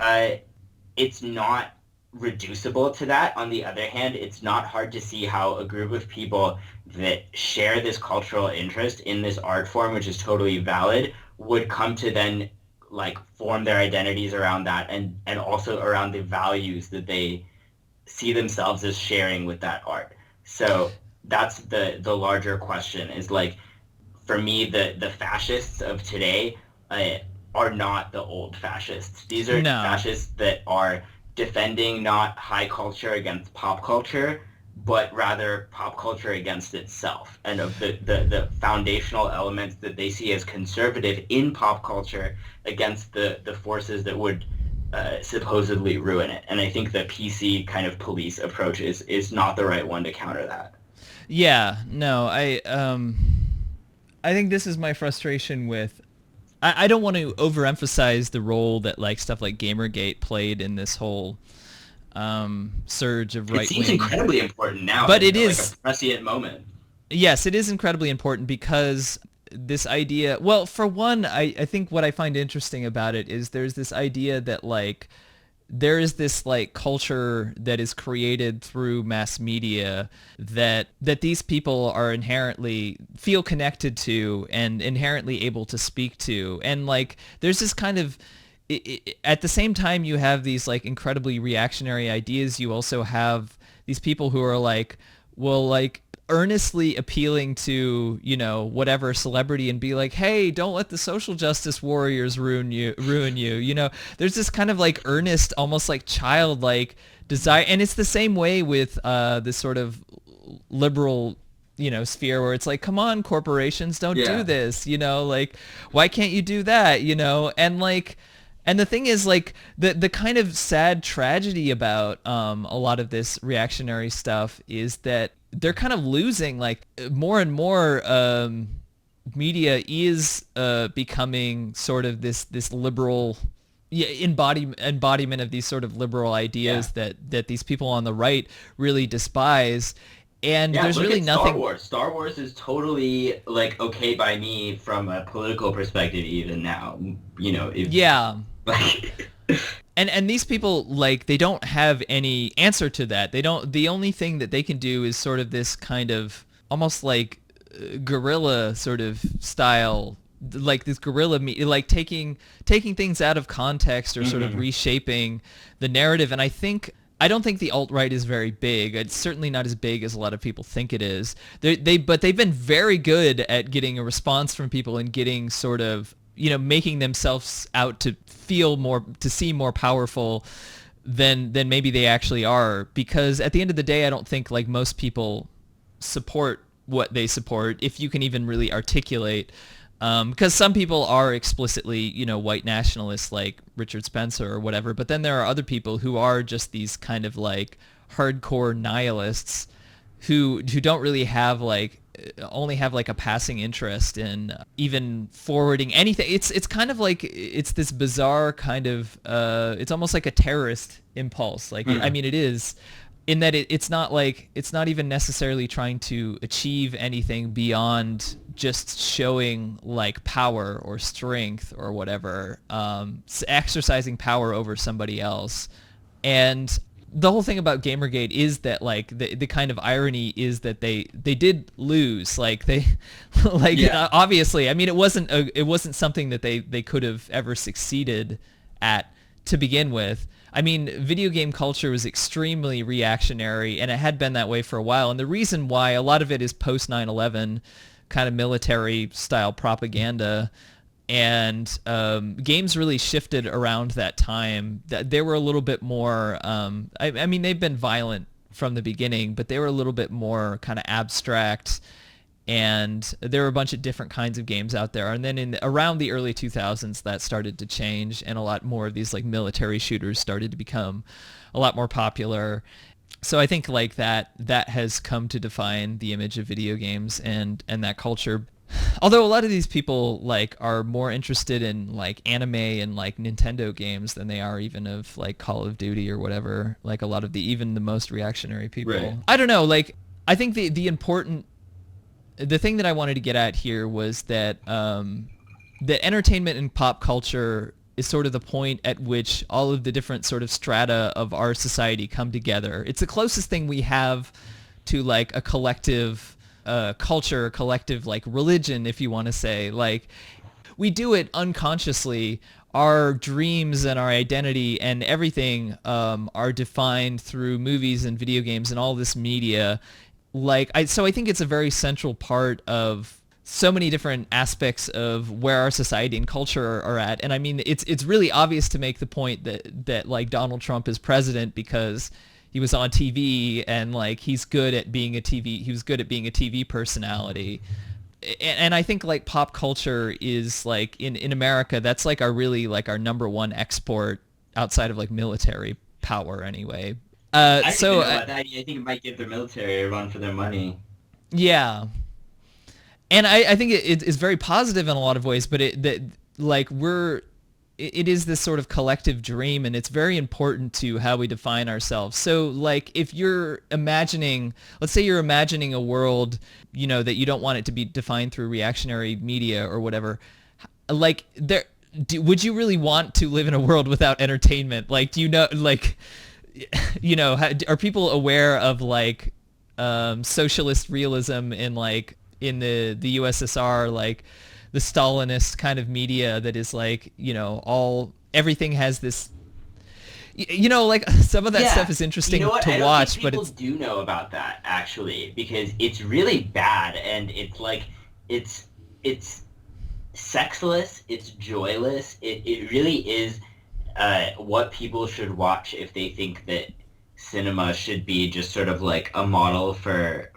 it's not reducible to that. On the other hand, it's not hard to see how a group of people that share this cultural interest in this art form, which is totally valid, would come to then like form their identities around that and also around the values that they see themselves as sharing with that art. So that's the larger question, is like, for me, the fascists of today are not the old fascists. These are fascists that are defending not high culture against pop culture, but rather pop culture against itself, and of the foundational elements that they see as conservative in pop culture against the forces that would supposedly ruin it. And I think the PC kind of police approach is not the right one to counter that. Yeah, no, I think this is my frustration with, I don't want to overemphasize the role that like stuff like Gamergate played in this whole surge of right-wing. It seems incredibly important now, but it is like a prescient moment. Yes, it is incredibly important because this idea, well, for one, I think what I find interesting about it is there's this idea that like there is this like culture that is created through mass media that these people are inherently feel connected to and inherently able to speak to. And like there's this kind of, at the same time you have these like incredibly reactionary ideas, you also have these people who are like, well, like earnestly appealing to, whatever celebrity and be like, hey, don't let the social justice warriors ruin you. There's this kind of like earnest, almost like childlike desire. And it's the same way with this sort of liberal sphere where it's like, come on, corporations, don't do this, like, why can't you do that, and like, and the thing is, like, the kind of sad tragedy about a lot of this reactionary stuff is that they're kind of losing, like, more and more media is becoming sort of this liberal embodiment of these sort of liberal ideas that these people on the right really despise. And there's really nothing. Star Wars is totally like okay by me from a political perspective even now. And these people, like, they don't have any answer to that. The only thing that they can do is sort of this kind of almost like guerrilla sort of style, like this guerrilla, like taking things out of context or sort of reshaping the narrative. And I don't think the alt-right is very big. It's certainly not as big as a lot of people think it is. But they've been very good at getting a response from people and getting sort of, making themselves out to seem more powerful than maybe they actually are. Because at the end of the day, I don't think like most people support what they support, if you can even really articulate. Because some people are explicitly, white nationalists like Richard Spencer or whatever, but then there are other people who are just these kind of like hardcore nihilists who don't really have like only have like a passing interest in even forwarding anything. It's kind of like it's this bizarre kind of it's almost like a terrorist impulse. Like I mean, it is in that it's not like it's not even necessarily trying to achieve anything beyond just showing like power or strength or whatever, exercising power over somebody else. And the whole thing about Gamergate is that like the kind of irony is that they did lose, like they like obviously, I mean, it wasn't something that they could have ever succeeded at to begin with. I mean, video game culture was extremely reactionary, and it had been that way for a while. And the reason why a lot of it is post 9/11 kind of military style propaganda. And games really shifted around that time. They were a little bit more, I mean, they've been violent from the beginning, but they were a little bit more kind of abstract. And there were a bunch of different kinds of games out there. And then around the early 2000s, that started to change, and a lot more of these like military shooters started to become a lot more popular. So I think like that has come to define the image of video games and that culture. Although a lot of these people like are more interested in like anime and like Nintendo games than they are even of like Call of Duty or whatever, like a lot of even the most reactionary people. Right. I don't know, like I think the thing that I wanted to get at here was that that entertainment and pop culture is sort of the point at which all of the different sort of strata of our society come together. It's the closest thing we have to like a collective culture, collective like religion, if you want to say. Like we do it unconsciously. Our dreams and our identity and everything are defined through movies and video games and all this media. So I think it's a very central part of so many different aspects of where our society and culture are at. And I mean, it's really obvious to make the point that like Donald Trump is president because he was on TV and like he was good at being a TV personality. And I think like pop culture is like in America, that's like our number one export outside of like military power anyway. I think it might give their military a run for their money. Yeah. And I think it is very positive in a lot of ways, but it is this sort of collective dream, and it's very important to how we define ourselves. So like if let's say you're imagining a world, you know, that you don't want it to be defined through reactionary media or whatever, like would you really want to live in a world without entertainment? Like, do you know, like, you know, are people aware of like socialist realism in the USSR, like the Stalinist kind of media that is like, you know, everything has this, you know, like some of that stuff is interesting to watch, but people do know about that actually, because it's really bad, and it's like it's sexless, it's joyless. It really is what people should watch if they think that cinema should be just sort of like a model for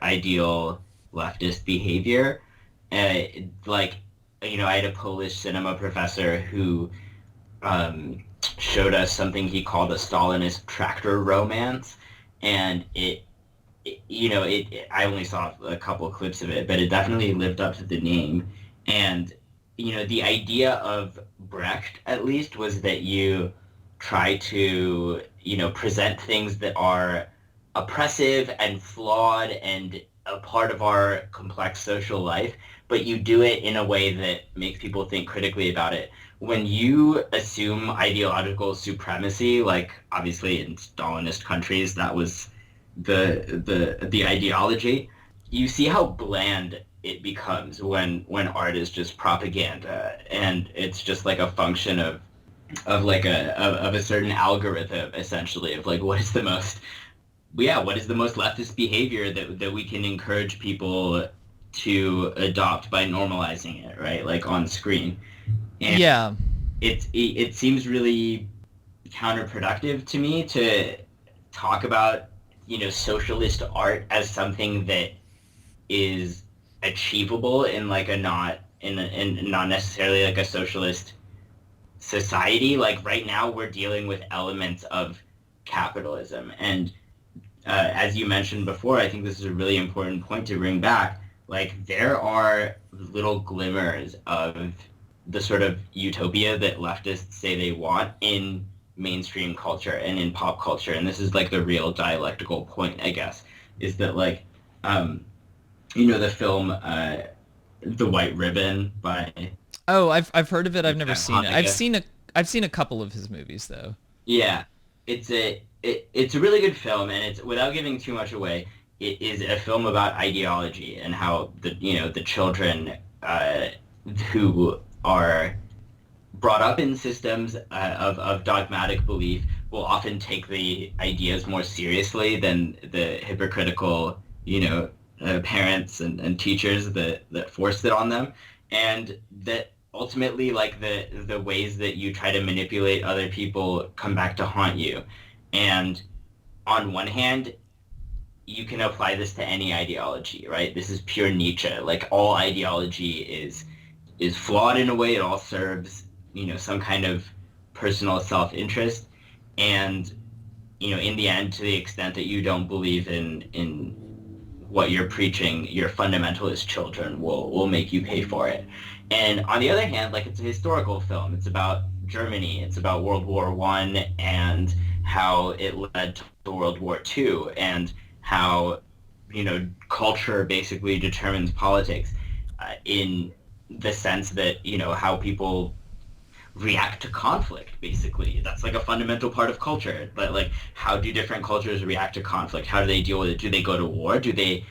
ideal leftist behavior. Like, you know, I had a Polish cinema professor who showed us something he called a Stalinist tractor romance, and I only saw a couple of clips of it, but it definitely lived up to the name. And, you know, the idea of Brecht, at least, was that you try to, you know, present things that are oppressive and flawed and a part of our complex social life, but you do it in a way that makes people think critically about it. When you assume ideological supremacy, like obviously in Stalinist countries, that was the ideology, you see how bland it becomes when art is just propaganda, and it's just like a function of a certain algorithm, essentially, of like what is the most leftist behavior that we can encourage people to adopt by normalizing it, right? Like on screen. And it seems really counterproductive to me to talk about, you know, socialist art as something that is achievable in like in not necessarily like a socialist society. Like right now we're dealing with elements of capitalism, and as you mentioned before, I think this is a really important point to bring back. Like there are little glimmers of the sort of utopia that leftists say they want in mainstream culture and in pop culture. And this is like the real dialectical point, I guess, is that like, um, the film The White Ribbon by Oh, I've heard of it. I've never seen it. Haneke. I've seen a couple of his movies though. Yeah, it's a really good film, and it's without giving too much away. It is a film about ideology and how the children who are brought up in systems of dogmatic belief will often take the ideas more seriously than the hypocritical parents and teachers that forced it on them, and that ultimately like the ways that you try to manipulate other people come back to haunt you. And on one hand, you can apply this to any ideology, right? This is pure Nietzsche. Like all ideology is flawed in a way. It all serves, some kind of personal self-interest. And, in the end, to the extent that you don't believe in what you're preaching, your fundamentalist children will make you pay for it. And on the other hand, like it's a historical film. It's about Germany. It's about World War One and how it led to World War Two and how culture basically determines politics in the sense that how people react to conflict. Basically, that's like a fundamental part of culture. But like, how do different cultures react to conflict? How do they deal with it? Do they go to war? Do they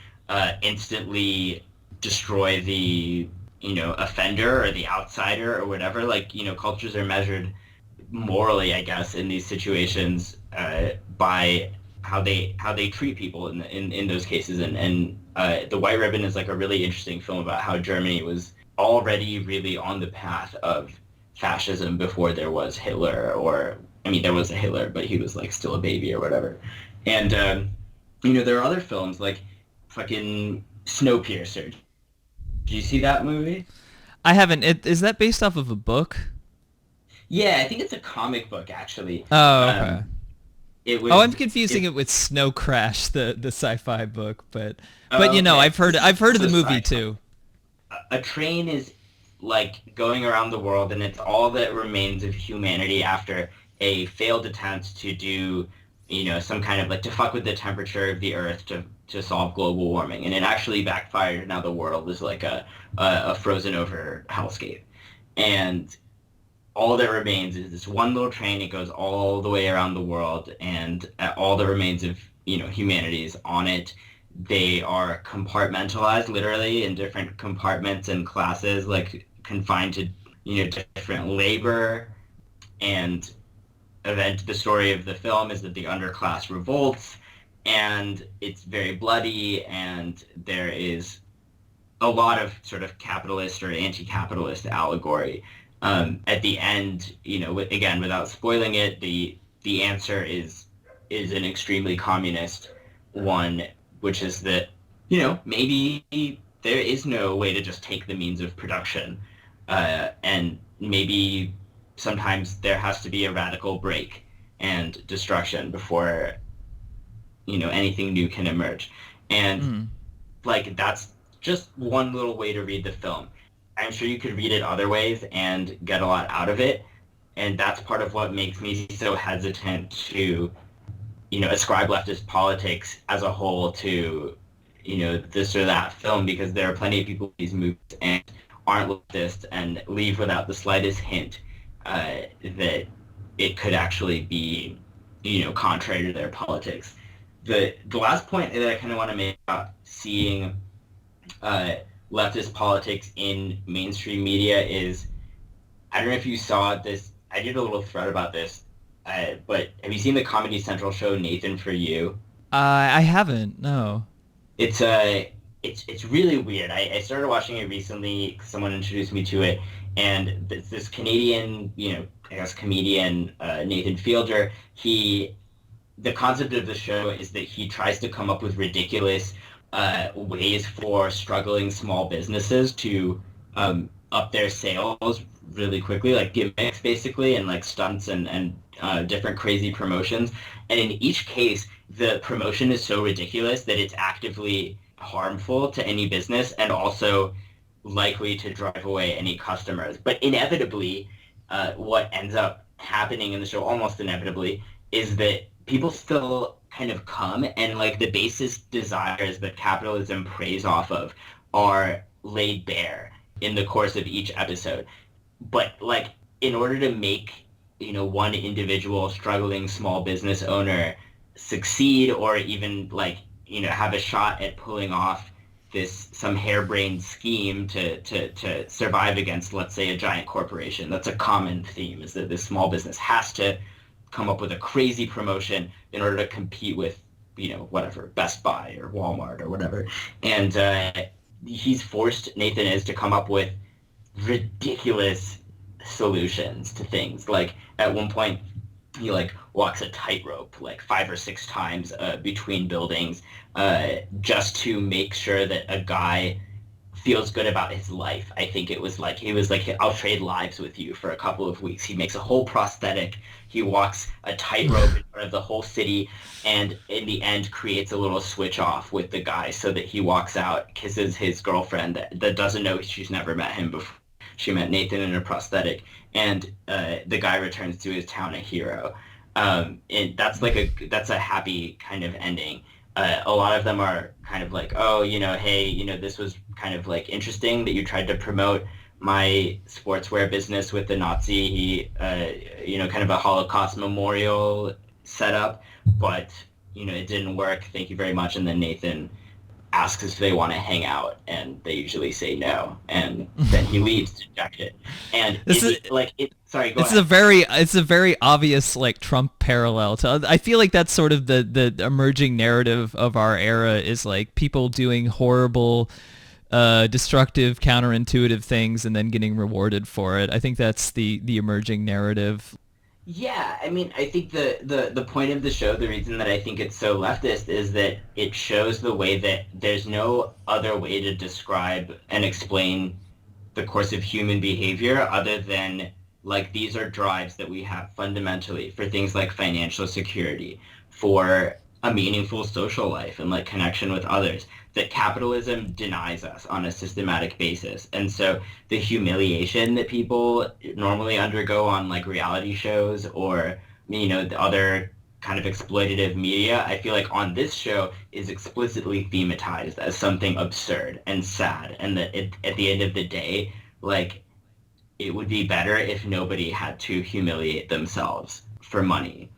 instantly destroy the offender or the outsider or whatever? Like cultures are measured morally, I guess, in these situations by how they treat people in those cases. And The White Ribbon is like a really interesting film about how Germany was already really on the path of fascism before there was Hitler, or I mean there was a Hitler, but he was like still a baby or whatever. And there are other films like fucking Snowpiercer. Did you see that movie? I haven't. Is that based off of a book? Yeah, I think it's a comic book actually. Oh, okay. It Oh, I'm was confusing it. it with Snow Crash, the sci-fi book, but Oh, okay. I've heard of So the movie sci-fi. too. A train is like going around the world, and it's all that remains of humanity after a failed attempt to do, some kind of like to fuck with the temperature of the Earth to solve global warming, and it actually backfired. Now the world is like a frozen over hellscape, and all that remains is this one little train. It goes all the way around the world, and all that remains of humanity is on it. They are compartmentalized literally in different compartments and classes, like confined to different labor. And the story of the film is that the underclass revolts, and it's very bloody, and there is a lot of sort of capitalist or anti-capitalist allegory. At the end, again, without spoiling it, the answer is an extremely communist one, which is that maybe there is no way to just take the means of production, and maybe sometimes there has to be a radical break and destruction before anything new can emerge. And Mm. like that's just one little way to read the film. I'm sure you could read it other ways and get a lot out of it, and that's part of what makes me so hesitant to ascribe leftist politics as a whole to this or that film, because there are plenty of people in these movies and aren't leftist and leave without the slightest hint that it could actually be contrary to their politics. The last point that I kind of want to make about seeing uh, leftist politics in mainstream media is, I don't know if you saw this. I did a little thread about this, but have you seen the Comedy Central show Nathan For You? I haven't. No. It's it's really weird. I started watching it recently. Someone introduced me to it, and this Canadian, I guess comedian Nathan Fielder. The concept of the show is that he tries to come up with ridiculous ways for struggling small businesses to up their sales really quickly, like gimmicks basically, and like stunts and different crazy promotions. And in each case, the promotion is so ridiculous that it's actively harmful to any business and also likely to drive away any customers. But inevitably, what ends up happening in the show, almost inevitably, is that people still kind of come and like the basest desires that capitalism preys off of are laid bare in the course of each episode. But like in order to make, one individual struggling small business owner succeed or even like, have a shot at pulling off some harebrained scheme to survive against, let's say, a giant corporation. That's a common theme, is that this small business has to come up with a crazy promotion in order to compete with, whatever, Best Buy or Walmart or whatever. And Nathan is to come up with ridiculous solutions to things. Like at one point, he like walks a tightrope like 5 or 6 times between buildings just to make sure that a guy feels good about his life. I think it was like, he was like, I'll trade lives with you for a couple of weeks. He makes a whole prosthetic. He walks a tightrope in front of the whole city and in the end creates a little switch off with the guy so that he walks out, kisses his girlfriend that doesn't know, she's never met him before. She met Nathan in a prosthetic, and the guy returns to his town a hero. And that's a happy kind of ending. A lot of them are kind of like, oh, hey, this was kind of like interesting that you tried to promote my sportswear business with the Nazi, kind of a Holocaust memorial setup, but, it didn't work. Thank you very much. And then Nathan asks if they want to hang out, and they usually say no, and then he leaves to check it. And sorry, go ahead. It's a very obvious like Trump parallel to. I feel like that's sort of the emerging narrative of our era, is like people doing horrible, destructive, counterintuitive things and then getting rewarded for it. I think that's the emerging narrative. Yeah, I mean, I think the point of the show, the reason that I think it's so leftist is that it shows the way that there's no other way to describe and explain the course of human behavior other than, like, these are drives that we have fundamentally for things like financial security, for a meaningful social life and, like, connection with others, that capitalism denies us on a systematic basis. And so the humiliation that people normally undergo on like reality shows or, the other kind of exploitative media, I feel like on this show is explicitly thematized as something absurd and sad. And that at the end of the day, like, it would be better if nobody had to humiliate themselves for money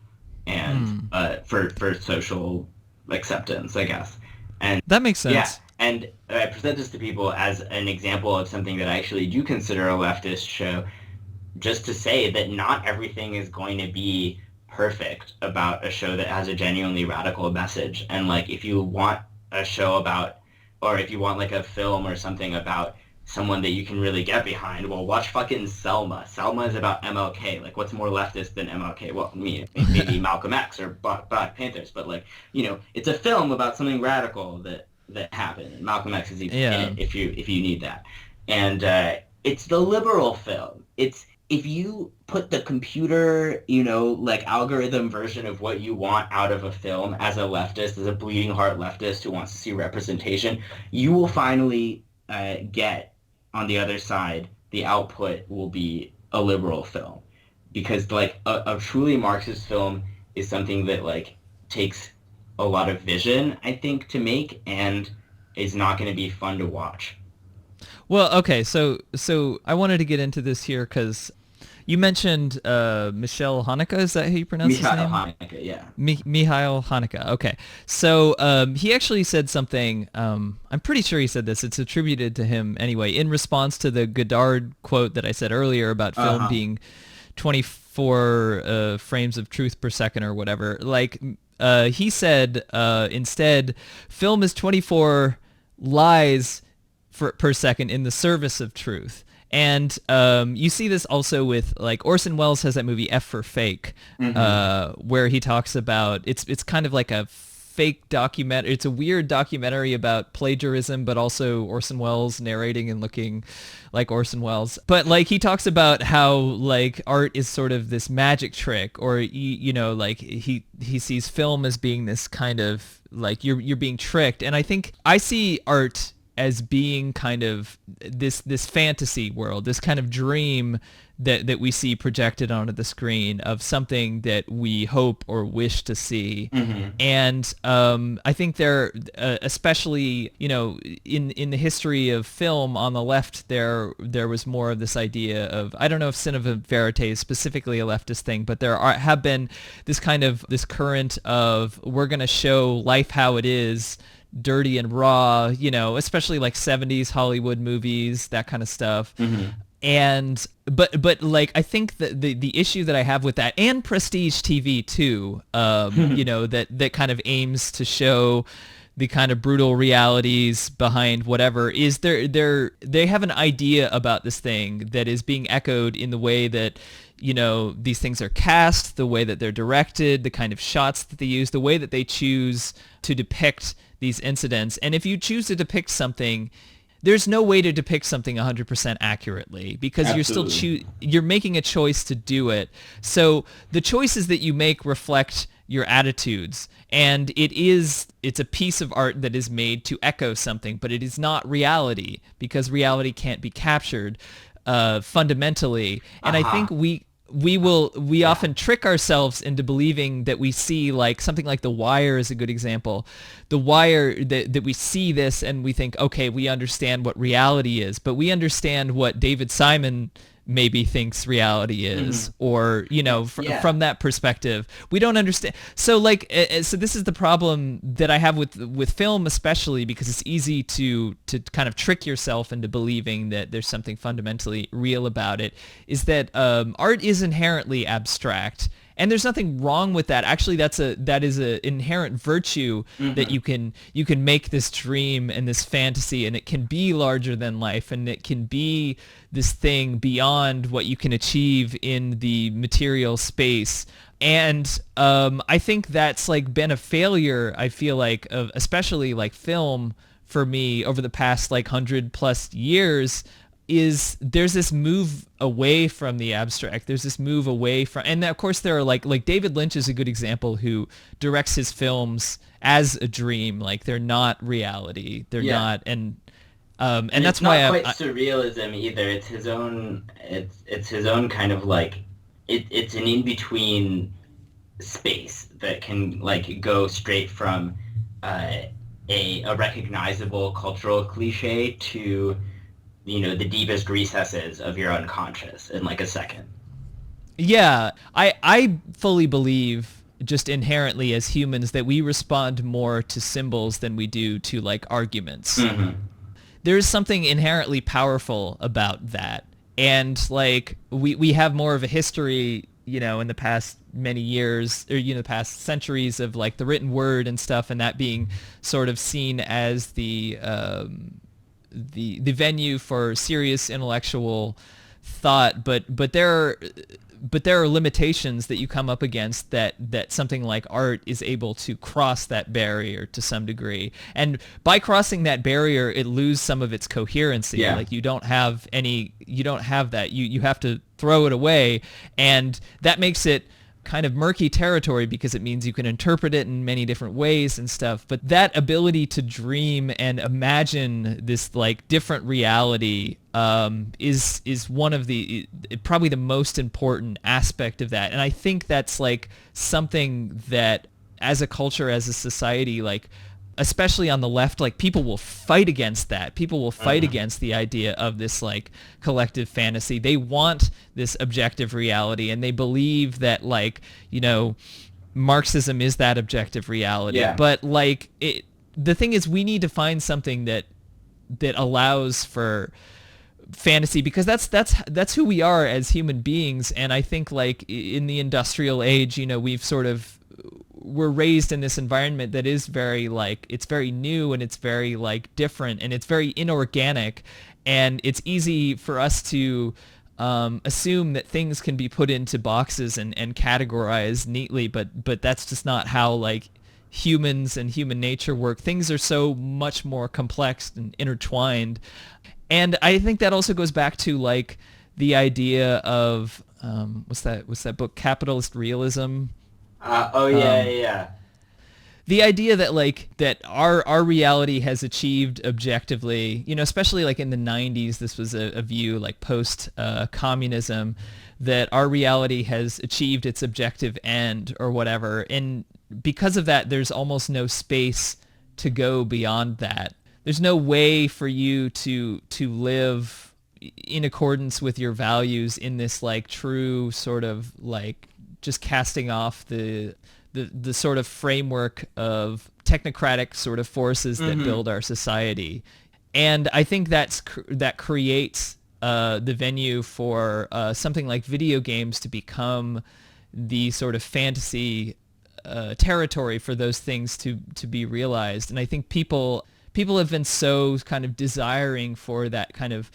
and for social acceptance, I guess. And that makes sense. Yeah, and I present this to people as an example of something that I actually do consider a leftist show, just to say that not everything is going to be perfect about a show that has a genuinely radical message. And like, if you want a show about, or if you want like a film or something about someone that you can really get behind, well, watch fucking Selma. Selma is about MLK. Like, what's more leftist than MLK? Well, maybe Malcolm X or Black Panthers, but like, it's a film about something radical that happened. And Malcolm X is even in it if you need that. And it's the liberal film. It's, if you put the computer, like algorithm version of what you want out of a film as a leftist, as a bleeding heart leftist who wants to see representation, you will finally get on the other side, the output will be a liberal film. Because like a truly Marxist film is something that like takes a lot of vision, I think, to make, and is not going to be fun to watch. Well, okay, so I wanted to get into this here because you mentioned Michelle Haneke. Is that how you pronounce his name? Michael Haneke, yeah. Mihail Haneke. Okay. So he actually said something, I'm pretty sure he said this, it's attributed to him anyway, in response to the Godard quote that I said earlier about film being 24 frames of truth per second or whatever. Like, he said instead, film is 24 lies per second in the service of truth. And you see this also with, like, Orson Welles has that movie F for Fake, where he talks about, it's kind of like a fake documentary. It's a weird documentary about plagiarism, but also Orson Welles narrating and looking like Orson Welles. But like he talks about how like art is sort of this magic trick, or you know, like he sees film as being this kind of like you're being tricked. And I think I see art as being kind of this fantasy world, this kind of dream that we see projected onto the screen of something that we hope or wish to see. Mm-hmm. And I think there, especially, you know, in the history of film on the left, there was more of this idea of, I don't know if cinema verite is specifically a leftist thing, but have been this current of, we're going to show life how it is, dirty and raw, you know, especially like 70s Hollywood movies, that kind of stuff. Mm-hmm. And but like I think that the issue that I have with that, and prestige TV too, you know, that kind of aims to show the kind of brutal realities behind whatever, is they have an idea about this thing that is being echoed in the way that, you know, these things are cast, the way that they're directed, the kind of shots that they use, the way that they choose to depict these incidents. And if you choose to depict something, there's no way to depict something 100% accurately, because you're making a choice to do it. So the choices that you make reflect your attitudes, and it's a piece of art that is made to echo something, but it is not reality, because reality can't be captured fundamentally. And I think we often trick ourselves into believing that we see, like something like The Wire is a good example. The Wire, that we see this and we think, okay, we understand what reality is, but we understand what David Simon maybe thinks reality is, or, you know, from that perspective, we don't understand. So like, so this is the problem that I have with film, especially because it's easy to kind of trick yourself into believing that there's something fundamentally real about it, is that art is inherently abstract. And there's nothing wrong with that. Actually, that is a inherent virtue, that you can make this dream and this fantasy, and it can be larger than life, and it can be this thing beyond what you can achieve in the material space. And I think that's like been a failure, I feel like, of especially like film for me over the past like 100+ years. Is there's this move away from the abstract. There's this move away from, and of course there are like David Lynch is a good example, who directs his films as a dream. Like they're not reality. They're not, and that's why it's not quite surrealism either. It's his own. It's his own kind of like it's an in between space that can like go straight from a recognizable cultural cliche to, you know, the deepest recesses of your unconscious in like a second. Yeah, I fully believe, just inherently as humans, that we respond more to symbols than we do to like arguments. There's something inherently powerful about that. And like we have more of a history, you know, in the past many years, or, you know, the past centuries, of like the written word and stuff, and that being sort of seen as the venue for serious intellectual thought, but there are limitations that you come up against that something like art is able to cross that barrier to some degree. And by crossing that barrier, it loses some of its coherency. Yeah. Like you don't have that. You have to throw it away, and that makes it kind of murky territory, because it means you can interpret it in many different ways and stuff. But that ability to dream and imagine this like different reality is one of the probably the most important aspect of that. And I think that's like something that as a culture, as a society, like especially on the left, like people will fight against that. People will fight against the idea of this like collective fantasy. They want this objective reality, and they believe that, like, you know, Marxism is that objective reality. Yeah. But like the thing is, we need to find something that allows for fantasy, because that's who we are as human beings. And I think like in the industrial age, you know, we're raised in this environment that is very like, it's very new, and it's very like different, and it's very inorganic, and it's easy for us to assume that things can be put into boxes and categorized neatly, but that's just not how like humans and human nature work. Things are so much more complex and intertwined. And I think that also goes back to like the idea of what's that book, Capitalist Realism? Oh yeah, yeah, yeah. The idea that like that our reality has achieved objectively, especially like in the 90s, this was a view like post communism, that our reality has achieved its objective end or whatever. And because of that, there's almost no space to go beyond that. There's no way for you to live in accordance with your values in this like true sort of like just casting off the sort of framework of technocratic sort of forces that build our society. And I think that creates the venue for something like video games to become the sort of fantasy territory for those things to be realized. And I think people have been so kind of desiring for that kind of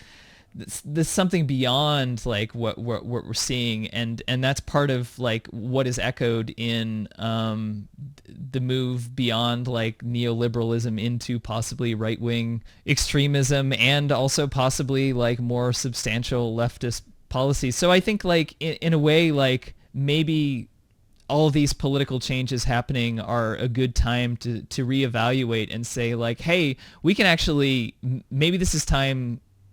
this something beyond like what we're seeing, and that's part of like what is echoed in the move beyond like neoliberalism into possibly right-wing extremism and also possibly like more substantial leftist policies. So I think like in a way like maybe all of these political changes happening are a good time to reevaluate and say like, hey, we can actually, maybe this is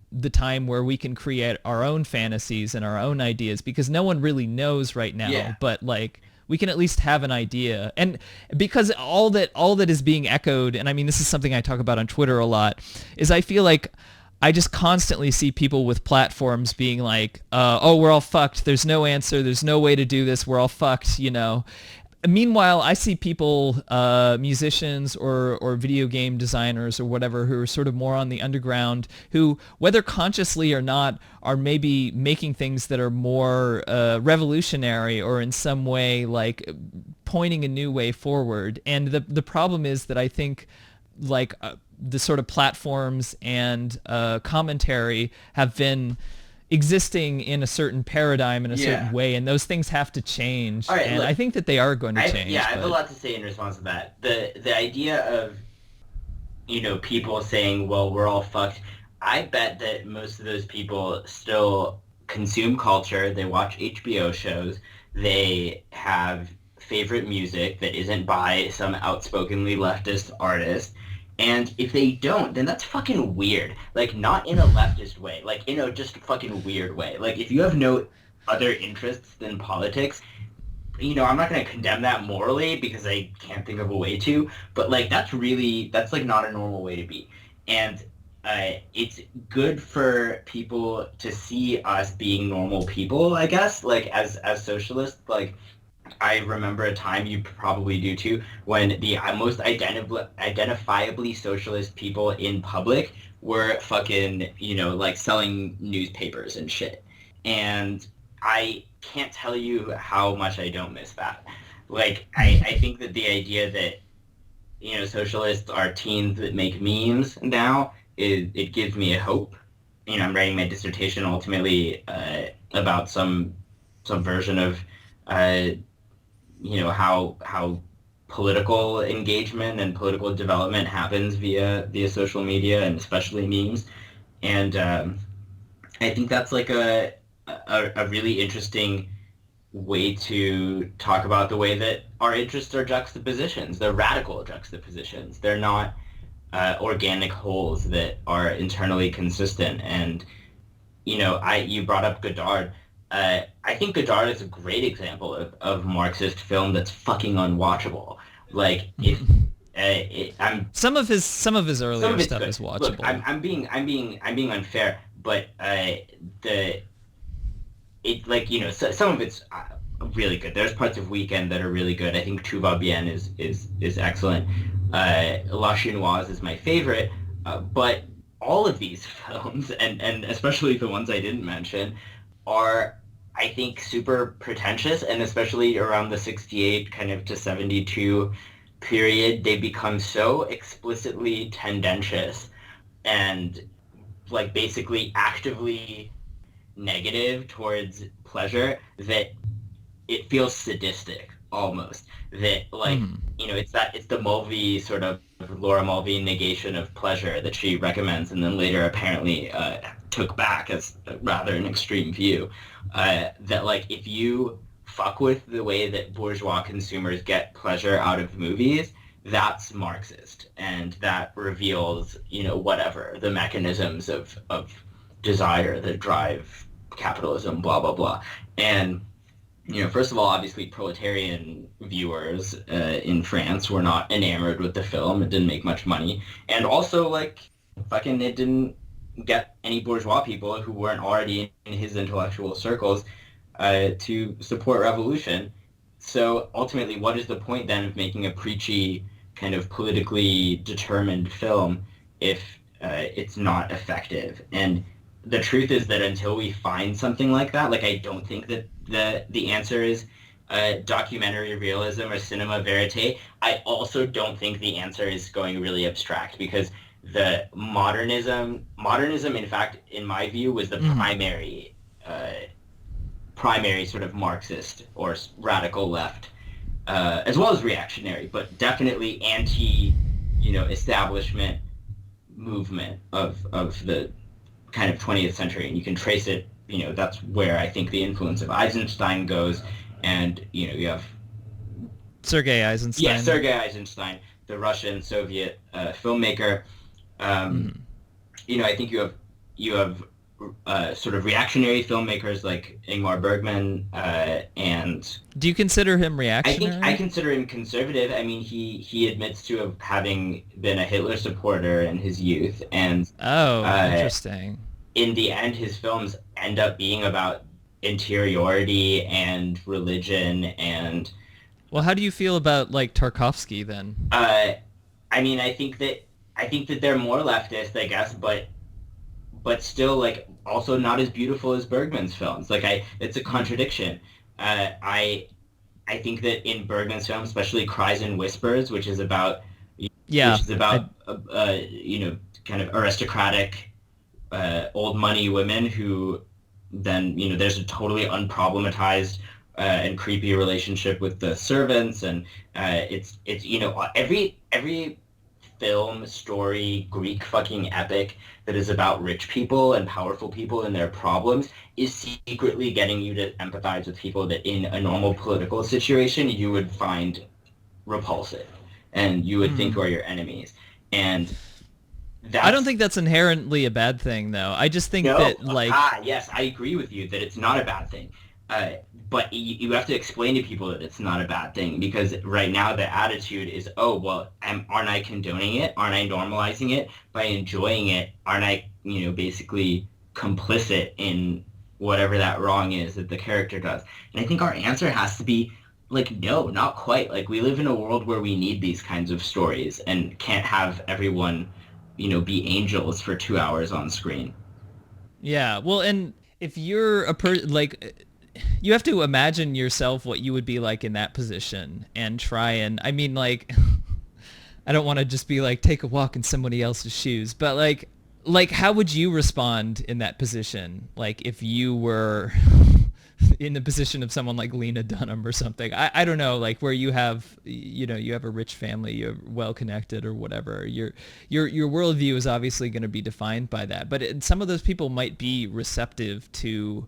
the time where we can create our own fantasies and our own ideas, because no one really knows right now, but like we can at least have an idea. And because all that is being echoed, and I mean, this is something I talk about on Twitter a lot, is I feel like I just constantly see people with platforms being like, oh, we're all fucked. There's no answer. There's no way to do this. We're all fucked, Meanwhile, I see people, musicians or video game designers or whatever, who are sort of more on the underground, who, whether consciously or not, are maybe making things that are more revolutionary or in some way like pointing a new way forward. And the problem is that I think like the sort of platforms and commentary have been existing in a certain paradigm in a certain way, and those things have to change. All right, and look, I think that they are going to change. I have a lot to say in response to that. The idea of people saying, well, we're all fucked, I bet that most of those people still consume culture. They watch HBO shows. They have favorite music that isn't by some outspokenly leftist artist. And if they don't, then that's fucking weird. Like, not in a leftist way. Like, in a just fucking weird way. Like, if you have no other interests than politics, I'm not going to condemn that morally because I can't think of a way to. But, like, that's like, not a normal way to be. And it's good for people to see us being normal people, I guess. Like, as socialists, like, I remember a time, you probably do too, when the most identifiably socialist people in public were fucking, like selling newspapers and shit. And I can't tell you how much I don't miss that. Like, I think that the idea that, socialists are teens that make memes now, it gives me a hope. I'm writing my dissertation ultimately about some version of how political engagement and political development happens via social media, and especially memes. And I think that's like a really interesting way to talk about the way that our interests are juxtapositions. They're radical juxtapositions. They're not organic wholes that are internally consistent. And you brought up Godard. I think Godard is a great example of Marxist film that's fucking unwatchable. Like, if some of his earlier stuff good. is watchable. Look, I'm being unfair, but some of it's really good. There's parts of Weekend that are really good. I think Tout va bien is excellent. La Chinoise is my favorite, but all of these films, and especially the ones I didn't mention, are, I think, super pretentious, and especially around the 68 kind of to 72 period, they become so explicitly tendentious and like basically actively negative towards pleasure that it feels sadistic almost. That like it's the Mulvey sort of Laura Mulvey negation of pleasure that she recommends, and then later apparently took back as rather an extreme view. That like if you fuck with the way that bourgeois consumers get pleasure out of movies, that's Marxist, and that reveals whatever the mechanisms of desire that drive capitalism, blah blah blah, and first of all, obviously, proletarian viewers in France were not enamored with the film. It didn't make much money. And also, like, fucking it didn't get any bourgeois people who weren't already in his intellectual circles to support revolution. So ultimately, what is the point then of making a preachy, kind of politically determined film if it's not effective? And the truth is that until we find something like that, like I don't think that the answer is documentary realism or cinema verite. I also don't think the answer is going really abstract, because the modernism, in fact, in my view, was the primary sort of Marxist or radical left, as well as reactionary, but definitely establishment movement of the kind of 20th century, and you can trace it. That's where I think the influence of Eisenstein goes, and you have Sergei Eisenstein. Yeah, Sergei Eisenstein, the Russian Soviet filmmaker. I think you have sort of reactionary filmmakers like Ingmar Bergman, and do you consider him reactionary? I consider him conservative. I mean, he admits to having been a Hitler supporter in his youth, and interesting. In the end, his films end up being about interiority and religion and. Well, how do you feel about like Tarkovsky then? I mean, I think that they're more leftist, I guess, but still, like, also not as beautiful as Bergman's films. Like, it's a contradiction. I think that in Bergman's films, especially Cries and Whispers, which is about kind of aristocratic old money women who then there's a totally unproblematized and creepy relationship with the servants, and it's every film, story, Greek fucking epic that is about rich people and powerful people and their problems is secretly getting you to empathize with people that in a normal political situation you would find repulsive and you would think are your enemies. And I don't think that's inherently a bad thing, though. I just think that, like... yes, I agree with you that it's not a bad thing. But you have to explain to people that it's not a bad thing, because right now the attitude is, oh, well, aren't I condoning it? Aren't I normalizing it? By enjoying it, aren't I, basically complicit in whatever that wrong is that the character does? And I think our answer has to be, like, no, not quite. Like, we live in a world where we need these kinds of stories and can't have everyone, be angels for 2 hours on screen. Yeah, well, and if you're a you have to imagine yourself what you would be like in that position and try and, I mean, like, I don't want to just be like, take a walk in somebody else's shoes, but like, how would you respond in that position? Like, if you were in the position of someone like Lena Dunham or something, I don't know, like where you have, you have a rich family, you're well connected or whatever, your worldview is obviously going to be defined by that. But some of those people might be receptive to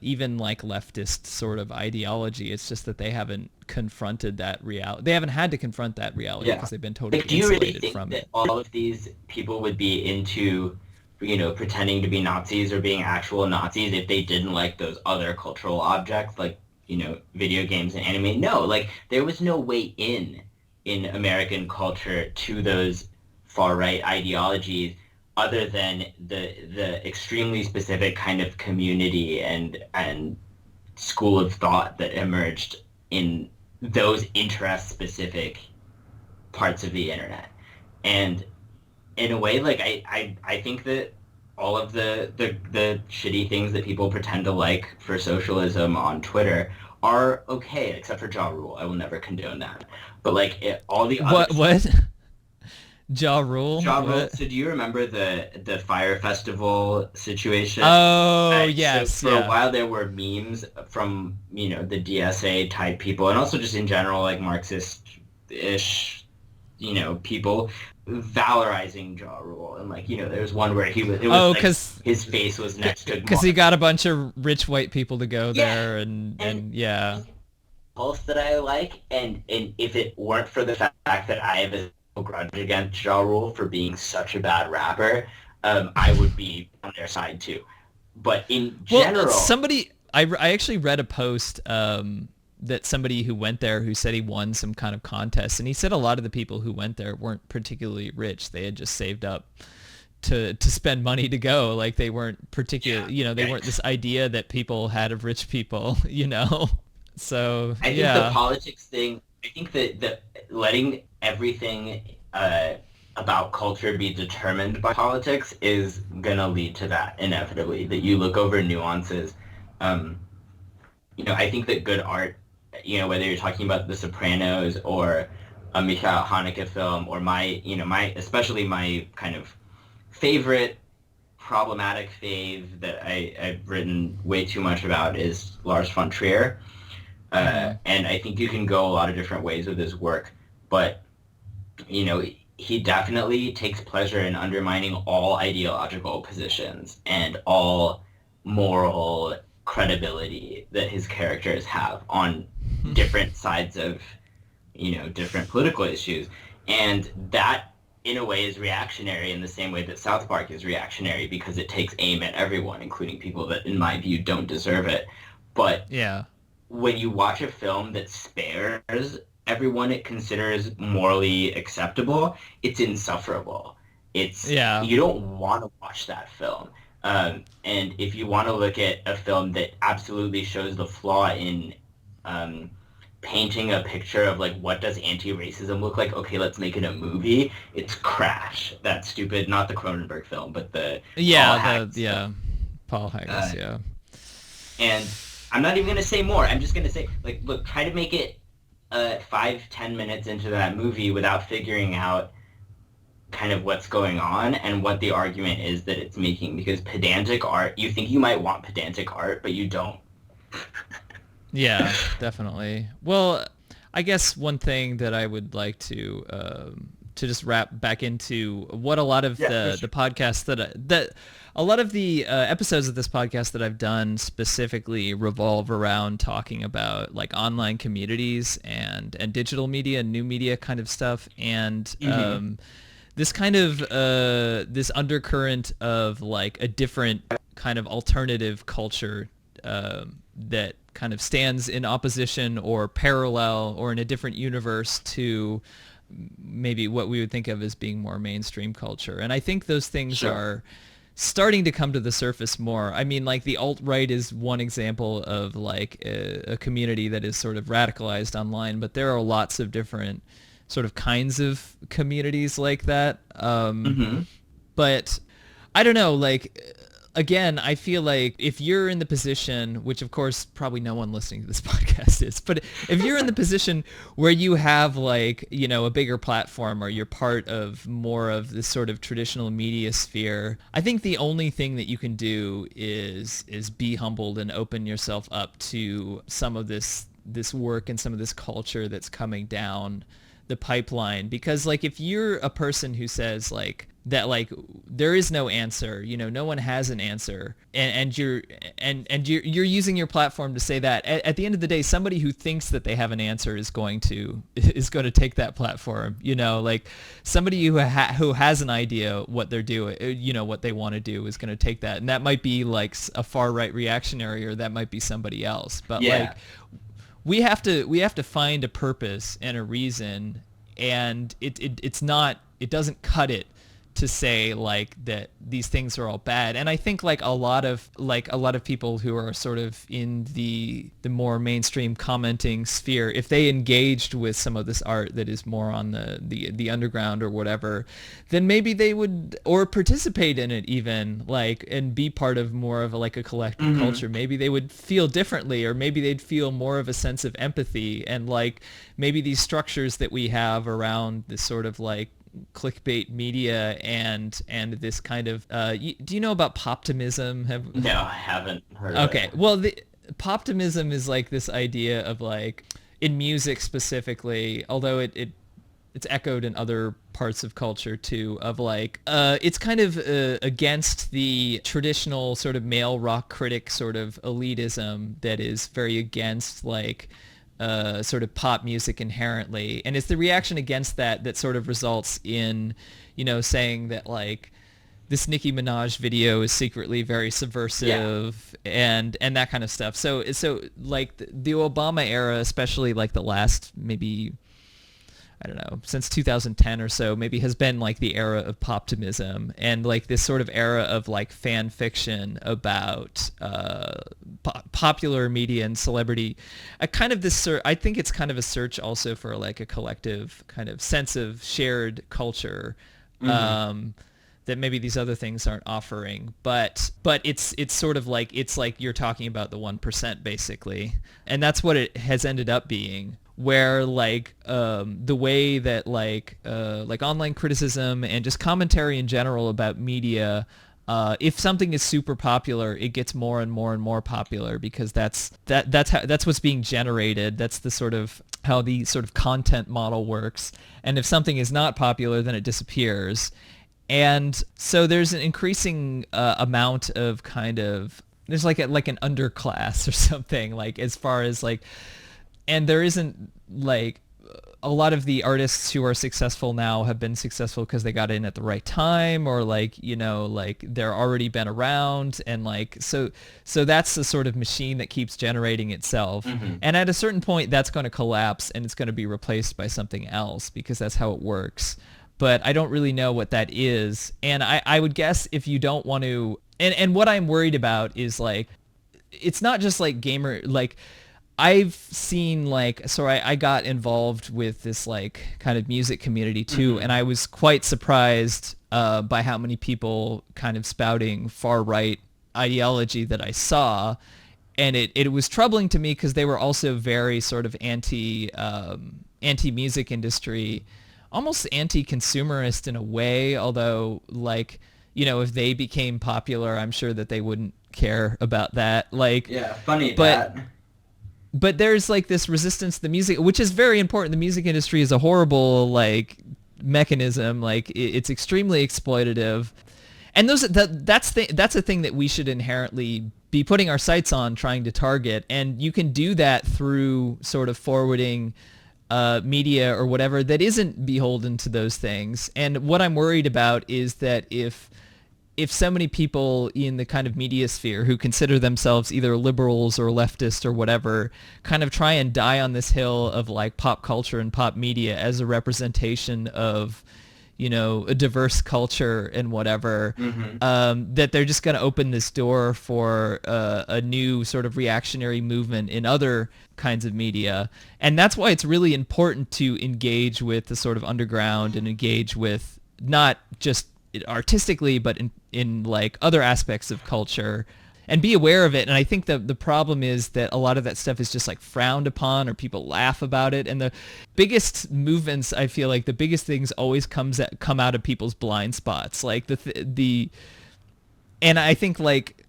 even like leftist sort of ideology. It's just that they haven't confronted that reality. They haven't had to confront that reality because they've been totally insulated from it. Do you really think that all of these people would be into, pretending to be Nazis or being actual Nazis if they didn't like those other cultural objects like, video games and anime? No, like there was no way in American culture to those far-right ideologies other than the extremely specific kind of community and school of thought that emerged in those interest-specific parts of the internet. And in a way, like, I think that all of the shitty things that people pretend to like for socialism on Twitter are okay, except for Ja Rule. I will never condone that. But, like, all the other... What? Ja Rule? Ja Rule. So do you remember the Fire Festival situation? Oh, yes. So for a while there were memes from, the DSA type people, and also just in general, like Marxist ish, people valorizing Ja Rule, and like there's one where it was Oh, like his face was next to because he got a bunch of rich white people to go yeah, there, and and yeah. pulse that I like, and if it weren't for the fact that I have a grudge against Ja Rule for being such a bad rapper, I would be on their side too. But in Well, general, I actually read a post that somebody who went there who said he won some kind of contest, and he said a lot of the people who went there weren't particularly rich. They had just saved up to spend money to go. Like they weren't particular, they weren't this idea that people had of rich people, So I think the yeah, politics thing. I think that letting everything about culture be determined by politics is gonna lead to that inevitably. That you look over nuances. Um, I think that good art, whether you're talking about The Sopranos or a Michael Haneke film, or especially my kind of favorite problematic fave that I've written way too much about is Lars von Trier. And I think you can go a lot of different ways with his work, but he definitely takes pleasure in undermining all ideological positions and all moral credibility that his characters have on different sides of different political issues. And that in a way is reactionary in the same way that South Park is reactionary, because it takes aim at everyone, including people that in my view don't deserve it. But yeah, when you watch a film that spares everyone it considers morally acceptable, it's insufferable. yeah. You don't want to watch that film. And if you want to look at a film that absolutely shows the flaw in um, painting a picture of like what does anti-racism look like, okay, let's make it a movie. It's Crash. That's stupid. Not the Cronenberg film, but the Paul Haggis film. Paul Haggis, yeah. And I'm not even going to say more. I'm just going to say, like, look, try to make it 5-10 minutes into that movie without figuring out kind of what's going on and what the argument is that it's making. Because pedantic art, you think you might want pedantic art, but you don't. Yeah, definitely. Well, I guess one thing that I would like to just wrap back into what a lot of the podcasts that a lot of the episodes of this podcast that I've done specifically revolve around talking about like online communities and digital media and new media kind of stuff, and this kind of this undercurrent of like a different kind of alternative culture that kind of stands in opposition or parallel or in a different universe to maybe what we would think of as being more mainstream culture. And I think those things are starting to come to the surface more. I mean, like the alt-right is one example of like a community that is sort of radicalized online, but there are lots of different sort of kinds of communities like that. But I don't know, like, again, I feel like if you're in the position, which of course probably no one listening to this podcast is, but if you're in the position where you have like, a bigger platform or you're part of more of this sort of traditional media sphere, I think the only thing that you can do is be humbled and open yourself up to some of this work and some of this culture that's coming down the pipeline. Because like if you're a person who says like that, like there is no answer, no one has an answer, and you're using your platform to say that, at the end of the day somebody who thinks that they have an answer is going to take that platform, like somebody who has an idea what they're doing, what they want to do, is going to take that, and that might be like a far right reactionary, or that might be somebody else, but like we have to find a purpose and a reason, and it doesn't cut it to say like that these things are all bad. And I think like a lot of people who are sort of in the more mainstream commenting sphere, if they engaged with some of this art that is more on the underground or whatever, then maybe they would, or participate in it even, like, and be part of more of a collective culture, maybe they would feel differently, or maybe they'd feel more of a sense of empathy. And like maybe these structures that we have around this sort of like clickbait media and this kind of do you know about poptimism? No, I haven't heard of it. Well, the poptimism is like this idea of like, in music specifically, although it's echoed in other parts of culture too, of like it's kind of against the traditional sort of male rock critic sort of elitism that is very against like sort of pop music inherently, and it's the reaction against that that sort of results in, you know, saying that like this Nicki Minaj video is secretly very subversive, and that kind of stuff. So like the Obama era, especially like the last maybe, I don't know, since 2010 or so, maybe has been like the era of poptimism and like this sort of era of like fan fiction about popular media and celebrity. I think it's kind of a search also for like a collective kind of sense of shared culture. That maybe these other things aren't offering, but it's sort of like, it's like you're talking about the 1% basically, and that's what it has ended up being. Where like the way that like online criticism and just commentary in general about media, if something is super popular, it gets more and more and more popular because that's what's being generated. That's the sort of how the sort of content model works. And if something is not popular, then it disappears. And so there's an increasing amount of kind of, there's like an underclass or something, like as far as like, and there isn't like a lot of the artists who are successful now have been successful because they got in at the right time, or like, you know, like they're already been around, and like so that's the sort of machine that keeps generating itself. And at a certain point that's going to collapse and it's going to be replaced by something else because that's how it works. But I don't really know what that is. And I would guess if you don't want to, and what I'm worried about is like, it's not just like gamer, like I've seen like, so I got involved with this like kind of music community too. And I was quite surprised by how many people kind of spouting far right ideology that I saw. And it was troubling to me because they were also very sort of anti-music industry, almost anti-consumerist in a way, although like, you know, if they became popular, I'm sure that they wouldn't care about that. Like, yeah, funny that. But there's like this resistance to the music, which is very important. The music industry is a horrible like mechanism. Like it's extremely exploitative. And that's a thing that we should inherently be putting our sights on, trying to target. And you can do that through sort of forwarding media or whatever that isn't beholden to those things. And what I'm worried about is that if so many people in the kind of media sphere who consider themselves either liberals or leftist or whatever kind of try and die on this hill of like pop culture and pop media as a representation of, you know, a diverse culture and whatever, that they're just going to open this door for a new sort of reactionary movement in other kinds of media. And that's why it's really important to engage with the sort of underground and engage with not just artistically, but in like other aspects of culture, and be aware of it. And I think the problem is that a lot of that stuff is just like frowned upon, or people laugh about it. And the biggest movements, I feel like the biggest things always come out of people's blind spots. Like and I think like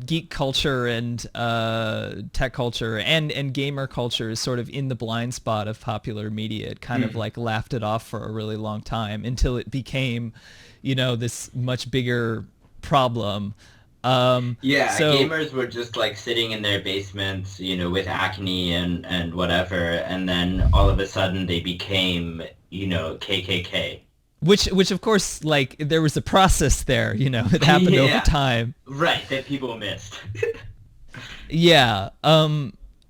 geek culture and tech culture and gamer culture is sort of in the blind spot of popular media. It kind of like laughed it off for a really long time until it became, you know, this much bigger problem. Gamers were just like sitting in their basements, you know, with acne and whatever, and then all of a sudden they became, you know, KKK. Which of course, like, there was a process there, you know, it happened over time. Right, that people missed. Yeah.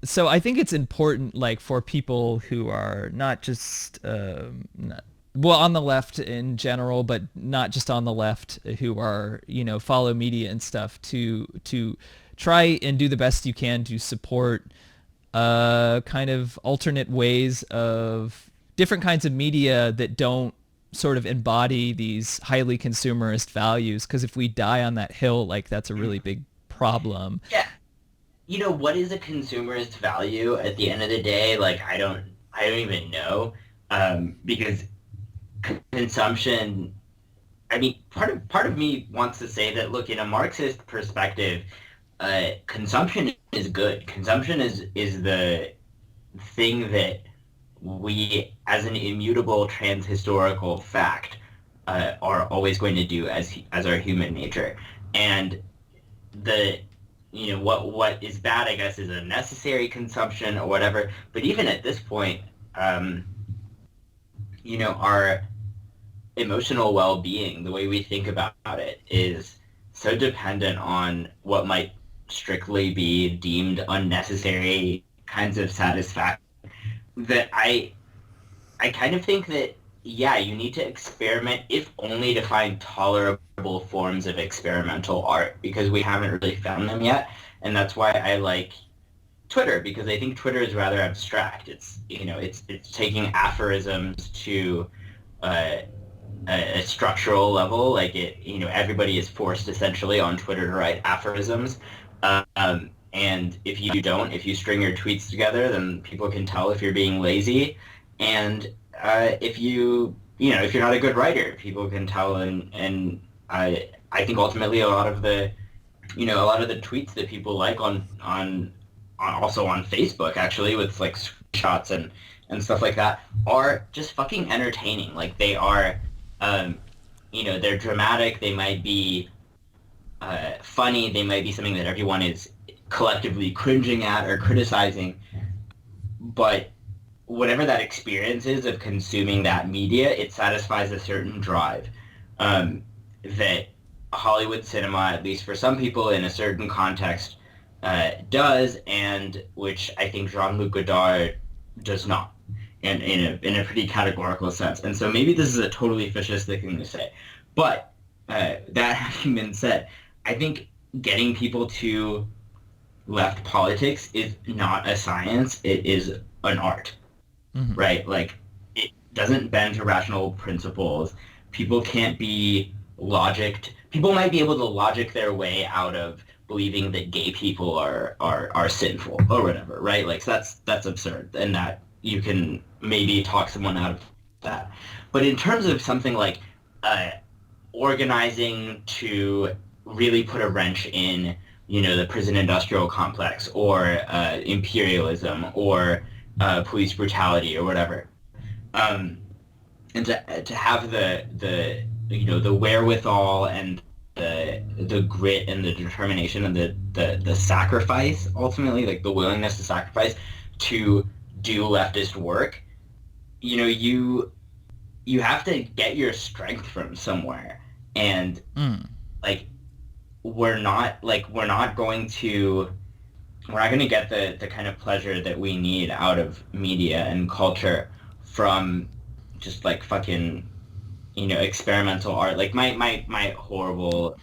So I think it's important, like, for people who are not just, on the left in general, but not just on the left, who are, you know, follow media and stuff, to try and do the best you can to support kind of alternate ways of different kinds of media that don't sort of embody these highly consumerist values, because if we die on that hill, like, that's a really big problem. Yeah. You know, what is a consumerist value at the end of the day? Like, I don't even know, because consumption, I mean, part of me wants to say that, look, in a Marxist perspective, consumption is good. Consumption is the thing that we, as an immutable trans-historical fact, are always going to do as our human nature. And the what is bad, I guess, is a necessary consumption or whatever. But even at this point, our emotional well-being, the way we think about it, is so dependent on what might strictly be deemed unnecessary kinds of satisfaction that I kind of think that, yeah, you need to experiment, if only to find tolerable forms of experimental art, because we haven't really found them yet. And that's why I like Twitter, because I think Twitter is rather abstract. It's taking aphorisms to uh, a structural level. Like everybody is forced essentially on Twitter to write aphorisms. And if you string your tweets together, then people can tell if you're being lazy. And if you're not a good writer, people can tell. And I think ultimately a lot of the tweets that people like on also on Facebook, actually, with like screenshots and stuff like that, are just fucking entertaining. Like they are, they're dramatic. They might be funny. They might be something that everyone is collectively cringing at or criticizing. But whatever that experience is of consuming that media, it satisfies a certain drive that Hollywood cinema, at least for some people in a certain context, does, and which I think Jean-Luc Godard does not, and in a pretty categorical sense. And so maybe this is a totally fascistic thing to say, but that having been said, I think getting people to left politics is not a science; it is an art. Mm-hmm. Right? Like, it doesn't bend to rational principles. People can't be logicked. People might be able to logic their way out of believing that gay people are sinful or whatever, right? Like, so that's absurd, and that you can maybe talk someone out of that. But in terms of something like organizing to really put a wrench in, the prison industrial complex, or imperialism, or police brutality or whatever, and to have the wherewithal and the grit and the determination and the sacrifice, ultimately, like the willingness to sacrifice to do leftist work, you have to get your strength from somewhere. And like we're not going to get the kind of pleasure that we need out of media and culture from just like fucking experimental art. Like my horrible.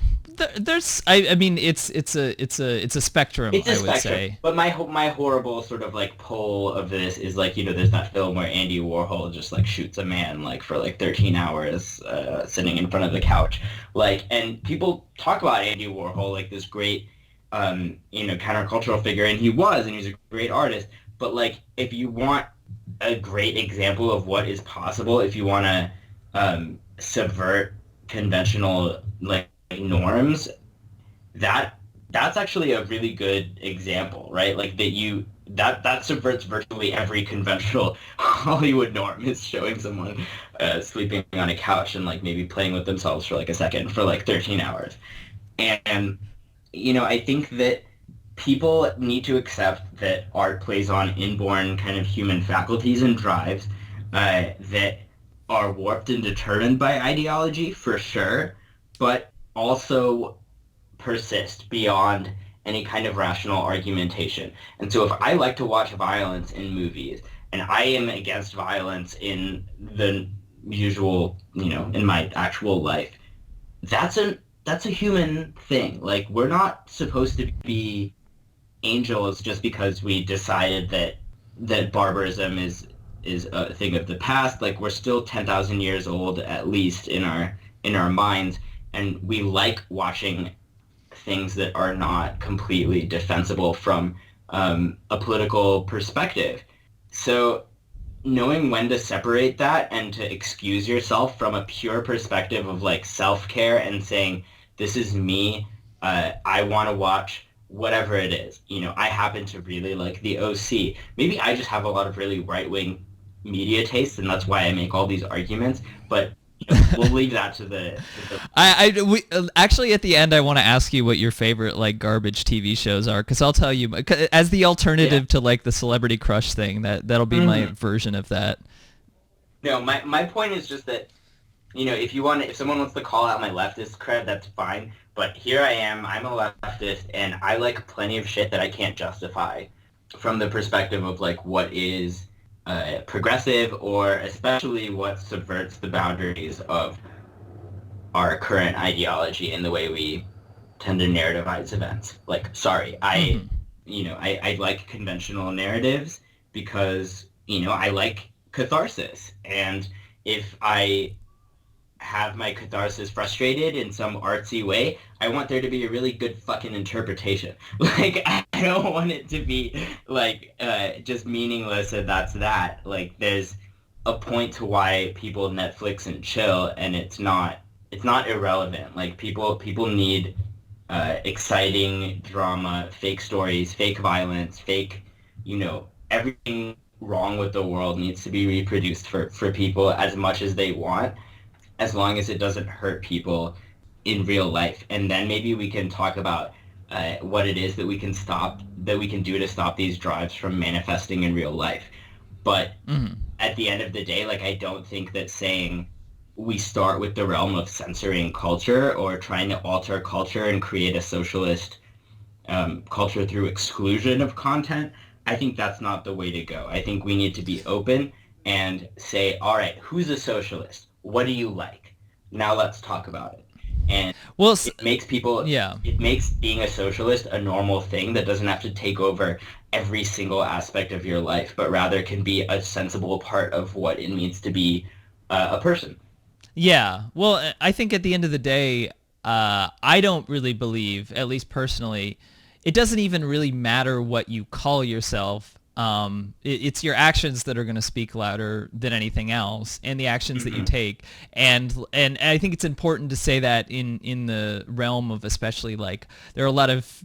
I mean, it's a spectrum, It's a I would spectrum, say. but my horrible sort of like pull of this is like, there's that film where Andy Warhol just like shoots a man like for like 13 hours sitting in front of the couch, like, and people talk about Andy Warhol like this great countercultural figure, and he was a great artist. But like, if you want a great example of what is possible, if you want to subvert conventional like norms, that's actually a really good example, right? Like that subverts virtually every conventional Hollywood norm, is showing someone sleeping on a couch and like maybe playing with themselves for like a second for like 13 hours. And I think that people need to accept that art plays on inborn kind of human faculties and drives that are warped and determined by ideology, for sure, but also persist beyond any kind of rational argumentation. And so if I like to watch violence in movies, and I am against violence in the usual, in my actual life, that's a human thing. Like, we're not supposed to be angels just because we decided that barbarism is a thing of the past. Like, we're still 10,000 years old, at least in our minds, and we like watching things that are not completely defensible from a political perspective. So knowing when to separate that and to excuse yourself from a pure perspective of like self-care and saying, this is me, I want to watch whatever it is. I happen to really like the OC. Maybe I just have a lot of really right-wing media tastes, and that's why I make all these arguments. But we'll leave that to the actually at the end I want to ask you what your favorite like garbage TV shows are, because I'll tell you as the yeah. alternative to like the Celebrity Crush thing, that'll be my Hmm. version of that. No, my point is just that if someone wants to call out my leftist cred, that's fine. But here I am, I'm a leftist, and I like plenty of shit that I can't justify from the perspective of like what is progressive, or especially what subverts the boundaries of our current ideology and the way we tend to narrativize events. Like, sorry, Hmm. I like conventional narratives because, I like catharsis. And if I have my catharsis frustrated in some artsy way, I want there to be a really good fucking interpretation. Like, I don't want it to be like just meaningless and that's that. Like, there's a point to why people Netflix and chill, and it's not irrelevant. Like, people need exciting drama, fake stories, fake violence, fake, everything wrong with the world needs to be reproduced for people as much as they want, as long as it doesn't hurt people in real life. And then maybe we can talk about what it is that we can do to stop these drives from manifesting in real life. But Hmm. at the end of the day, like, I don't think that saying we start with the realm of censoring culture or trying to alter culture and create a socialist culture through exclusion of content, I think that's not the way to go. I think we need to be open and say, all right, who's a socialist? What do you like? Now let's talk about it. And Well, yeah. it makes being a socialist a normal thing that doesn't have to take over every single aspect of your life, but rather can be a sensible part of what it means to be a person. Yeah. Well, I think at the end of the day, I don't really believe, at least personally, it doesn't even really matter what you call yourself. It's your actions that are going to speak louder than anything else, and the actions that you Hmm. take. And I think it's important to say that in the realm of, especially like, there are a lot of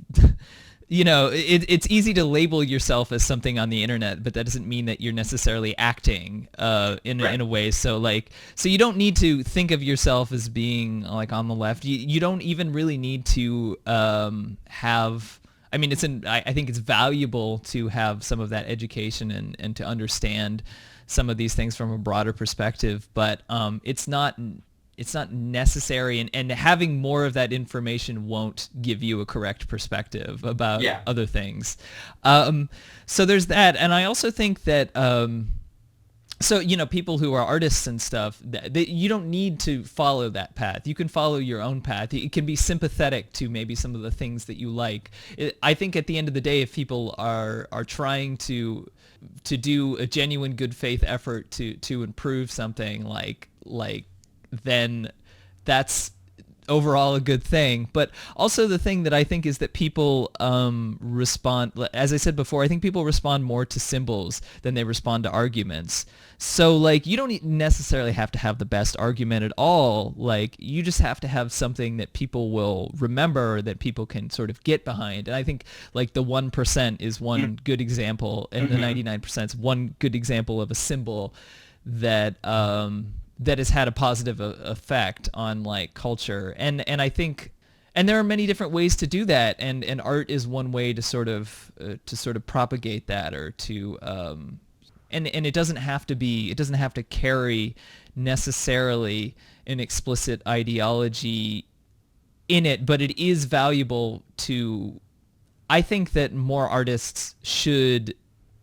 it's easy to label yourself as something on the internet, but that doesn't mean that you're necessarily acting in Right. a way. So you don't need to think of yourself as being like on the left. You don't even really need to have. I mean, I think it's valuable to have some of that education and to understand some of these things from a broader perspective, but it's not necessary, and having more of that information won't give you a correct perspective about Yeah. other things. Um, so there's that, and I also think that so people who are artists and stuff, you don't need to follow that path. You can follow your own path. It can be sympathetic to maybe some of the things that you like. I think at the end of the day, if people are trying to do a genuine good faith effort to improve something, like then that's overall a good thing. But also the thing that I think is that people respond, as I said before, I think people respond more to symbols than they respond to arguments. So like you don't necessarily have to have the best argument at all. Like you just have to have something that people will remember, that people can sort of get behind. And I think like the 1% is one good example, and the Mm-hmm. 99% is one good example of a symbol that that has had a positive effect on like culture. And I think, and there are many different ways to do that, and art is one way to sort of propagate that, or to and it doesn't have to carry necessarily an explicit ideology in it, but it is valuable to, I think that more artists should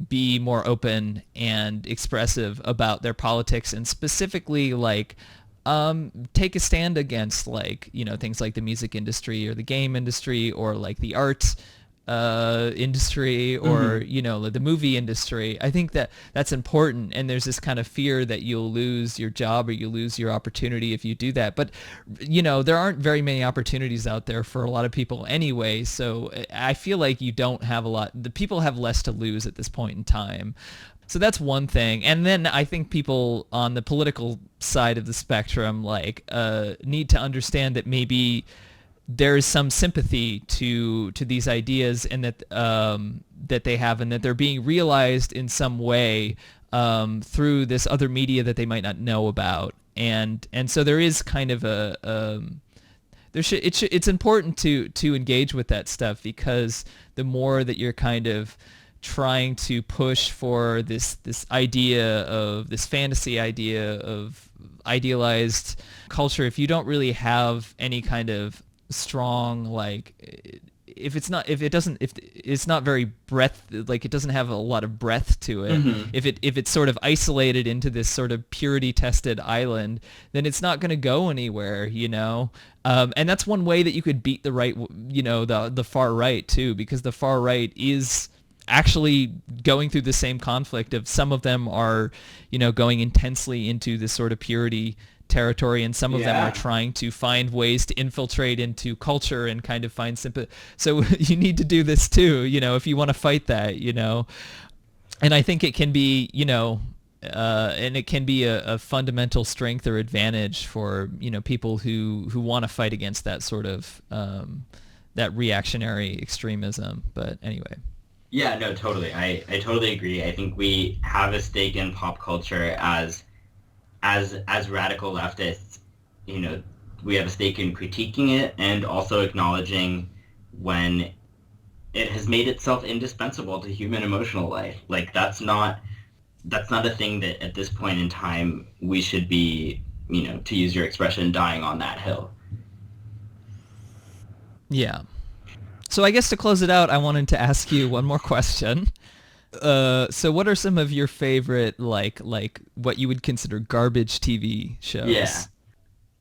be more open and expressive about their politics, and specifically like take a stand against like things like the music industry or the game industry or like the art industry, or Mm-hmm. the movie industry. I think that that's important, and there's this kind of fear that you'll lose your job or you lose your opportunity if you do that. But there aren't very many opportunities out there for a lot of people anyway, so I feel like you don't have a lot. The people have less to lose at this point in time. So that's one thing. And then I think people on the political side of the spectrum like need to understand that maybe there is some sympathy to these ideas, and that they have, and that they're being realized in some way through this other media that they might not know about. And so there is kind of it's important to engage with that stuff, because the more that you're kind of trying to push for this idea of this fantasy idea of idealized culture, if you don't really have any kind of strong, like, if it's not very like, it doesn't have a lot of breadth to it. Mm-hmm. If it's sort of isolated into this sort of purity tested island, then it's not going to go anywhere, and that's one way that you could beat the right, the far right too, because the far right is actually going through the same conflict of, some of them are, going intensely into this sort of purity territory, and some of them are trying to find ways to infiltrate into culture and kind of find sympathy. So you need to do this too, if you want to fight that, and I think it can be, and it can be a fundamental strength or advantage for, people who want to fight against that sort of, that reactionary extremism. But anyway. Yeah, no, totally. I totally agree. I think we have a stake in pop culture as radical leftists. We have a stake in critiquing it, and also acknowledging when it has made itself indispensable to human emotional life. Like, that's not a thing that at this point in time we should be, to use your expression, dying on that hill. Yeah. So I guess to close it out, I wanted to ask you one more question. So what are some of your favorite, like what you would consider garbage TV shows? Yeah.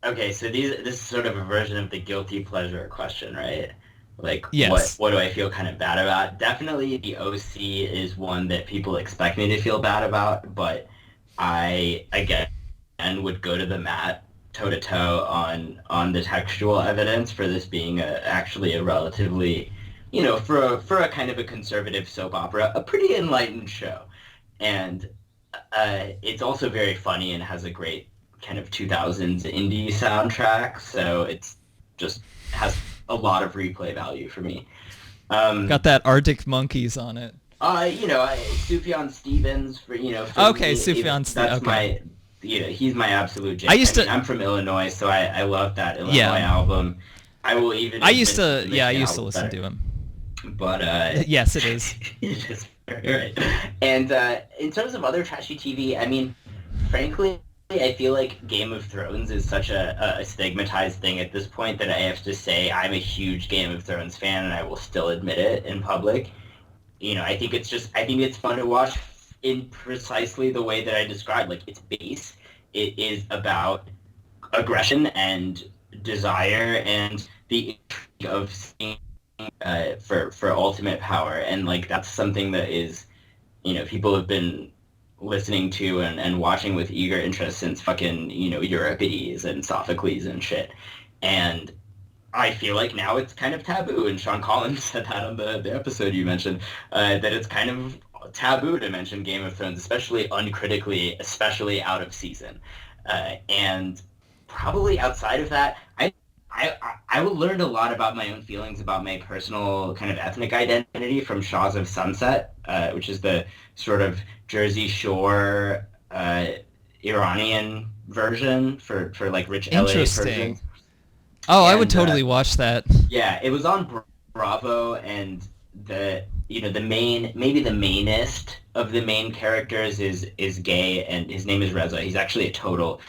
Okay, so this is sort of a version of the guilty pleasure question, right? Like, yes. What do I feel kind of bad about? Definitely the OC is one that people expect me to feel bad about, but I, again, would go to the mat toe-to-toe on the textual evidence for this being actually a relatively, for a kind of a conservative soap opera, a pretty enlightened show. And it's also very funny and has a great kind of 2000s indie soundtrack, so it's just has a lot of replay value for me. Got that Arctic Monkeys on it. Sufjan Stevens, for okay, Sufjan Stevens. That's okay. He's my absolute jam. I'm from Illinois, so I love that Illinois album. I will even. I used to listen to him. But yes, it is. It is right. And in terms of other trashy TV, I mean, frankly, I feel like Game of Thrones is such a stigmatized thing at this point that I have to say I'm a huge Game of Thrones fan, and I will still admit it in public. I think it's fun to watch in precisely the way that I described. Like, it's base. It is about aggression and desire and the intrigue of seeing for ultimate power. And, like, that's something that is, people have been listening to and watching with eager interest since fucking, Euripides and Sophocles and shit. And I feel like now it's kind of taboo, and Sean Collins said that on the episode you mentioned, that it's kind of taboo to mention Game of Thrones, especially uncritically, especially out of season. And probably outside of that, I learned a lot about my own feelings about my personal kind of ethnic identity from Shaws of Sunset, which is the sort of Jersey Shore Iranian version for like rich LA persons. Oh, I would totally watch that. Yeah, it was on Bravo, and the mainest of the main characters is gay, and his name is Reza. He's actually a total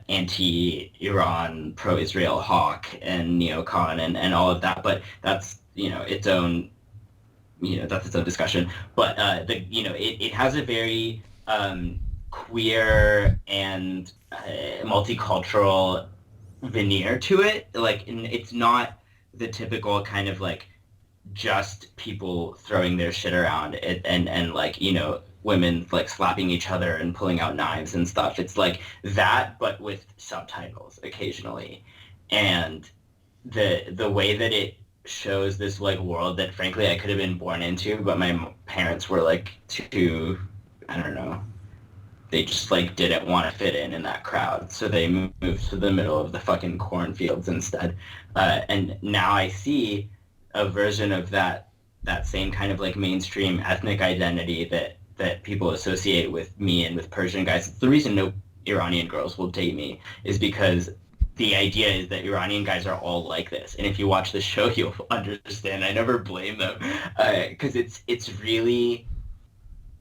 anti-Iran, pro-Israel hawk and neocon and all of that. But that's its own that's its own discussion. But it has a very queer and multicultural veneer to it. Like, it's not the typical kind of like just people throwing their shit around it and like women like slapping each other and pulling out knives and stuff. It's like that, but with subtitles occasionally. And the way that it shows this like world that frankly I could have been born into, but my parents were like too, I don't know, they just like didn't want to fit in that crowd, so they moved to the middle of the fucking cornfields instead. And now I see a version of that same kind of like mainstream ethnic identity that people associate with me and with Persian guys. It's the reason no Iranian girls will date me, is because the idea is that Iranian guys are all like this. And if you watch the show, you'll understand. I never blame them, because it's really,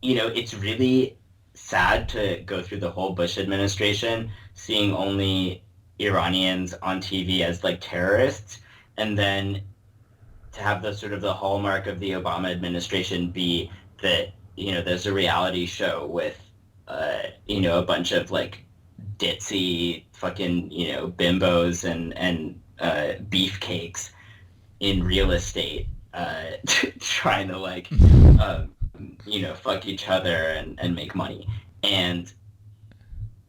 it's really sad to go through the whole Bush administration seeing only Iranians on TV as like terrorists, and then to have the sort of the hallmark of the Obama administration be that, there's a reality show with, a bunch of like ditzy fucking, bimbos and beefcakes in real estate, trying to like, fuck each other and make money. And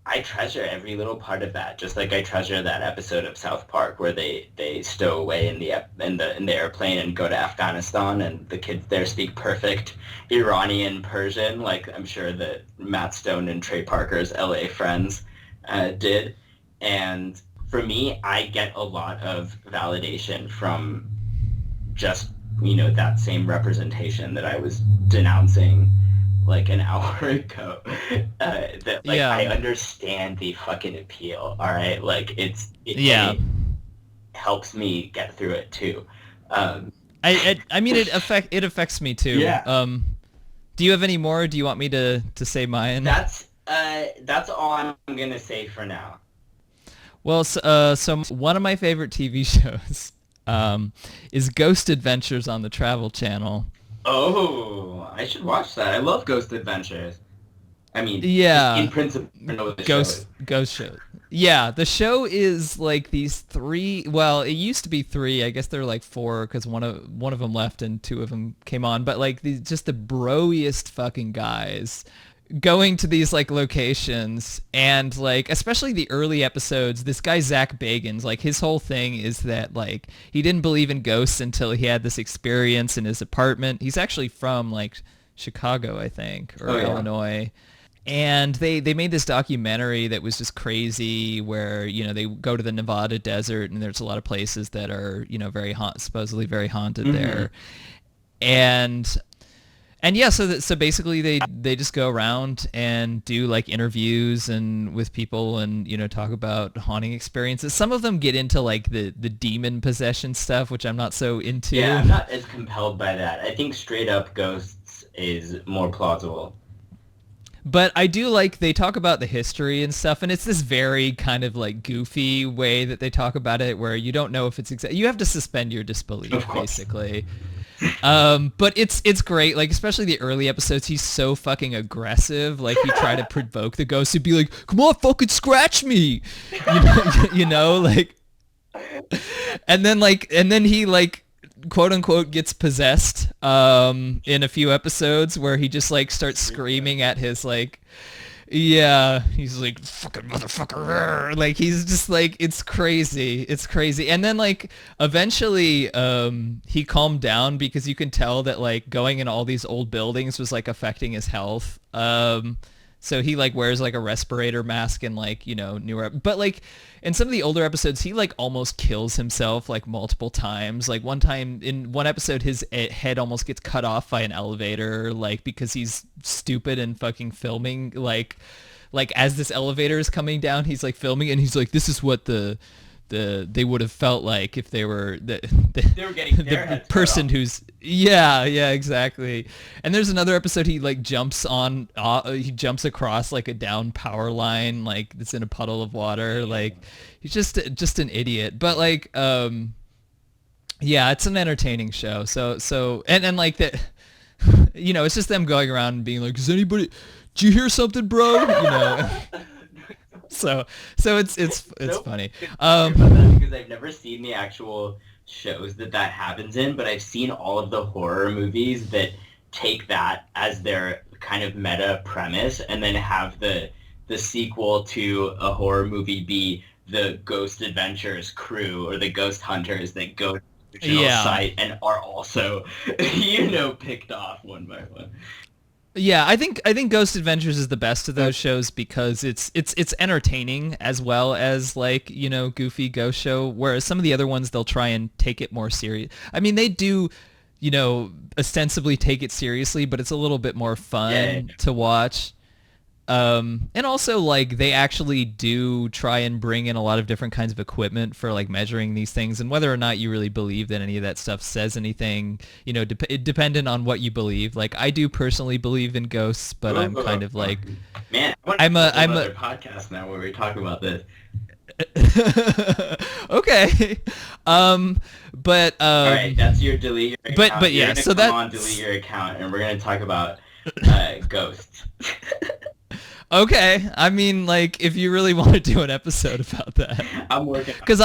I treasure every little part of that, just like I treasure that episode of South Park where they stow away in the airplane and go to Afghanistan, and the kids there speak perfect Iranian Persian, like I'm sure that Matt Stone and Trey Parker's LA friends did. And for me, I get a lot of validation from just, that same representation that I was denouncing like an hour ago. That like, Yeah. I understand the fucking appeal. All right, like it helps me get through it too. I mean, it affects me too. Yeah. Do you have any more? Do you want me to say mine? That's all I'm gonna say for now. Well, so one of my favorite TV shows is Ghost Adventures on the Travel Channel. Oh, I should watch that. I love Ghost Adventures. I mean, Yeah. in principle, I know what the show is. Ghost show. Yeah, the show is like these three. Well, it used to be three. I guess they're like four because one of them left and two of them came on. But like these, just the broiest fucking guys going to these like locations, and like especially the early episodes, this guy Zach Bagans, like his whole thing is that like he didn't believe in ghosts until he had this experience in his apartment. He's actually from like Chicago, I think, or Illinois. And they made this documentary that was just crazy where, they go to the Nevada desert and there's a lot of places that are, very supposedly very haunted there. And yeah, so basically they just go around and do like interviews and with people and, talk about haunting experiences. Some of them get into like the demon possession stuff, which I'm not so into. Yeah, I'm not as compelled by that. I think straight up ghosts is more plausible. But I do like they talk about the history and stuff, and it's this very kind of like goofy way that they talk about it where you don't know if it's you have to suspend your disbelief, basically. But it's great, like especially the early episodes. He's so fucking aggressive. Like he tried to provoke the ghost to be like, "Come on, fucking scratch me," like. And then he like quote unquote gets possessed in a few episodes where he just like starts screaming at his like. Yeah, he's like, fucking motherfucker. Like, he's just like, it's crazy. It's crazy. And then, like, eventually he calmed down because you can tell that, like, going in all these old buildings was, like, affecting his health. So he, like, wears, like, a respirator mask and, like, newer. But, like, in some of the older episodes, he, like, almost kills himself, like, multiple times. Like, one time, in one episode, his head almost gets cut off by an elevator, like, because he's stupid and fucking filming, like as this elevator is coming down, he's, like, filming, and he's like, this is what they would have felt like if they were they were getting their the person who's exactly. And there's another episode he like jumps across like a down power line like that's in a puddle of water. Like he's just an idiot, but like yeah, it's an entertaining show. So and like that, it's just them going around and being like, did you hear something, bro? So it's funny. Because I've never seen the actual shows that happens in, but I've seen all of the horror movies that take that as their kind of meta premise and then have the sequel to a horror movie be the Ghost Adventures crew or the ghost hunters that go to the original site and are also, picked off one by one. Yeah, I think Ghost Adventures is the best of those shows because it's entertaining as well as like, goofy ghost show, whereas some of the other ones they'll try and take it more serious. I mean, they do, ostensibly take it seriously, but it's a little bit more Yeah. fun to watch. And also like they actually do try and bring in a lot of different kinds of equipment for like measuring these things, and whether or not you really believe that any of that stuff says anything, dependent on what you believe. Like I do personally believe in ghosts, but I'm kind Ooh. of like Man, I want to I'm do a a whole I'm a other podcast now where we talk about this. okay. But All right, that's your delete your but account. You're yeah, gonna so come on, delete that's your account, and we're gonna talk about ghosts. okay. I mean, like if you really want to do an episode about that. I'm working on Because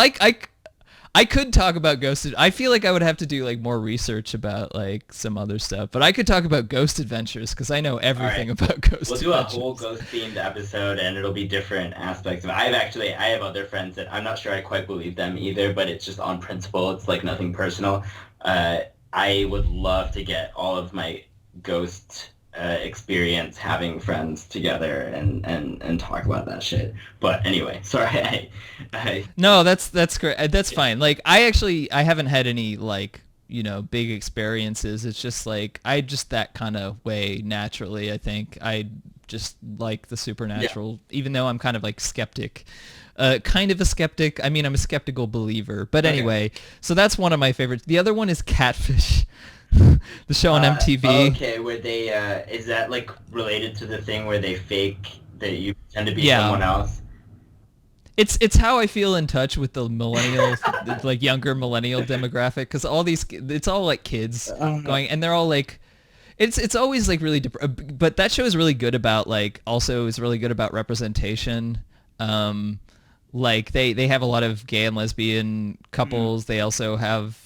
I could talk about Ghost. I feel like I would have to do like more research about like some other stuff, but I could talk about Ghost Adventures because I know it. All right. everything about Ghost We'll do a whole Adventures. ghost themed episode and it'll be different aspects of it. I have other friends that I'm not sure I quite believe them either, but it's just on principle. It's like nothing personal. Uh, I would love to get all of my ghost experience having friends together and talk about that shit. But anyway, sorry. I No, that's great. That's fine. Like I haven't had any like big experiences. It's just like I just that kind of way naturally. I think I just like the yeah. supernatural, even though I'm kind of like skeptic. Kind of a skeptic. I mean, I'm a skeptical believer. But Okay. anyway, so that's one of my favorites. The other one is Catfish, the show on MTV. Okay, where they is that like related to the thing where they fake that you pretend to be Yeah, someone else? it's how I feel in touch with the millennial, like younger millennial demographic, because it's all like kids going, and they're all like, it's always like really, but that show is really good about like also is really good about representation. Like they have a lot of gay and lesbian Mhm. couples. They also have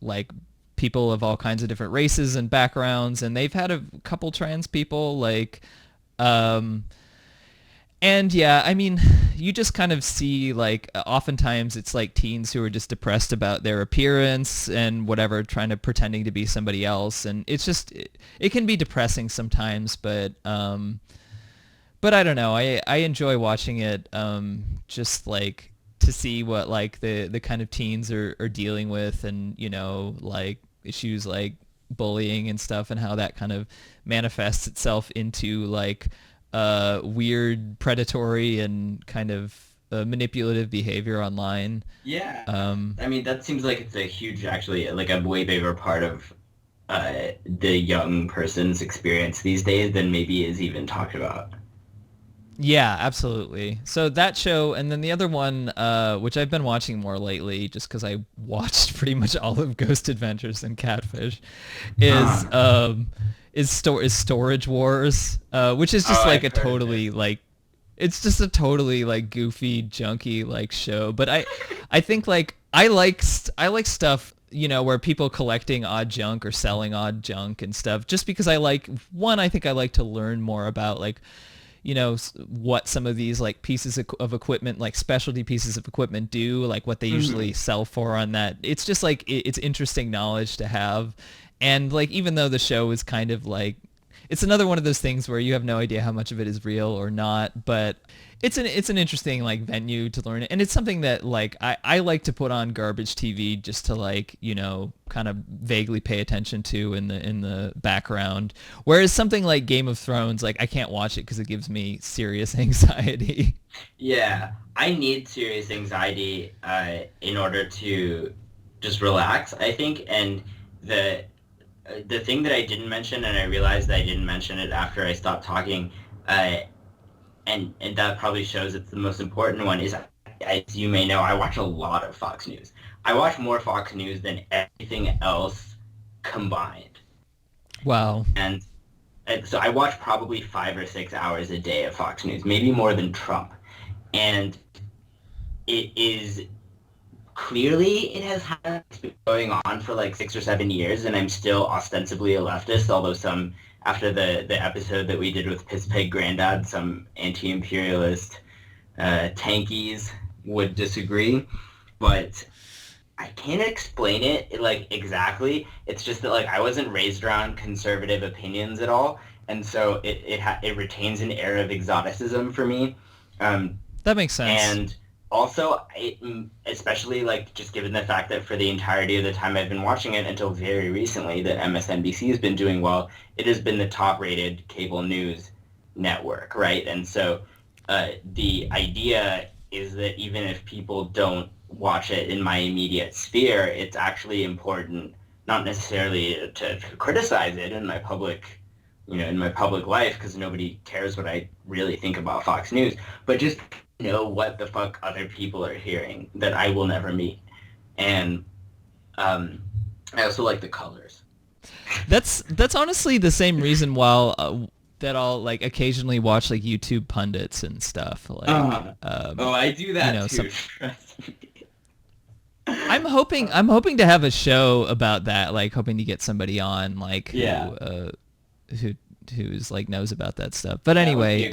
like people of all kinds of different races and backgrounds, and they've had a couple trans people like. Um, and yeah, I mean, you just kind of see like oftentimes it's like teens who are just depressed about their appearance and whatever, trying to pretending to be somebody else, and it's just it can be depressing sometimes, but I don't know. I enjoy watching it just like to see what like the kind of teens are dealing with, and like issues like bullying and stuff, and how that kind of manifests itself into like weird predatory and kind of manipulative behavior online. Yeah. Um, I mean, that seems like it's a huge, actually, like a way bigger part of the young person's experience these days than maybe is even talked about. Yeah, absolutely. So that show, and then the other one, which I've been watching more lately, just because I watched pretty much all of Ghost Adventures and Catfish, is Huh. Storage Wars, which is just Oh, like I've a heard of it. totally like it's just a totally like goofy, junky like show. But I think like I like stuff where people collecting odd junk or selling odd junk and stuff, just because I like one. I think I like to learn more about like what some of these like pieces of equipment, like specialty pieces of equipment do, like what they usually Mhm. sell for on that. It's just like it's interesting knowledge to have. And like even though the show is kind of like it's another one of those things where you have no idea how much of it is real or not, but it's an interesting like venue to learn it, and it's something that like I like to put on garbage TV just to like kind of vaguely pay attention to in the background. Whereas something like Game of Thrones, like I can't watch it because it gives me serious anxiety. Yeah, I need serious anxiety in order to just relax, I think. And the the thing that I didn't mention, and I realized that I didn't mention it after I stopped talking, uh, and that probably shows it's the most important one, is, as you may know, I watch a lot of Fox News. I watch more Fox News than everything else combined. Wow. And so I watch probably 5 or 6 hours a day of Fox News, maybe more than Trump. And it is clearly it has been going on for like 6 or 7 years, and I'm still ostensibly a leftist, although some after the episode that we did with Piss Pig Grandad, some anti-imperialist tankies would disagree. But I can't explain it like exactly. It's just that like I wasn't raised around conservative opinions at all, and so it retains an air of exoticism for me. Um, That makes sense. and also, especially like just given the fact that for the entirety of the time I've been watching it until very recently that MSNBC has been doing well, it has been the top-rated cable news network, right? And so the idea is that even if people don't watch it in my immediate sphere, it's actually important not necessarily to criticize it in my public, in my public life because nobody cares what I really think about Fox News, but just know what the fuck other people are hearing that I will never meet. And I also like the colors. That's honestly the same reason why that I'll like occasionally watch like YouTube pundits and stuff. Like, Oh, I do that too. I'm hoping to have a show about that. Like, hoping to get somebody on, like, who's like knows about that stuff. But anyway,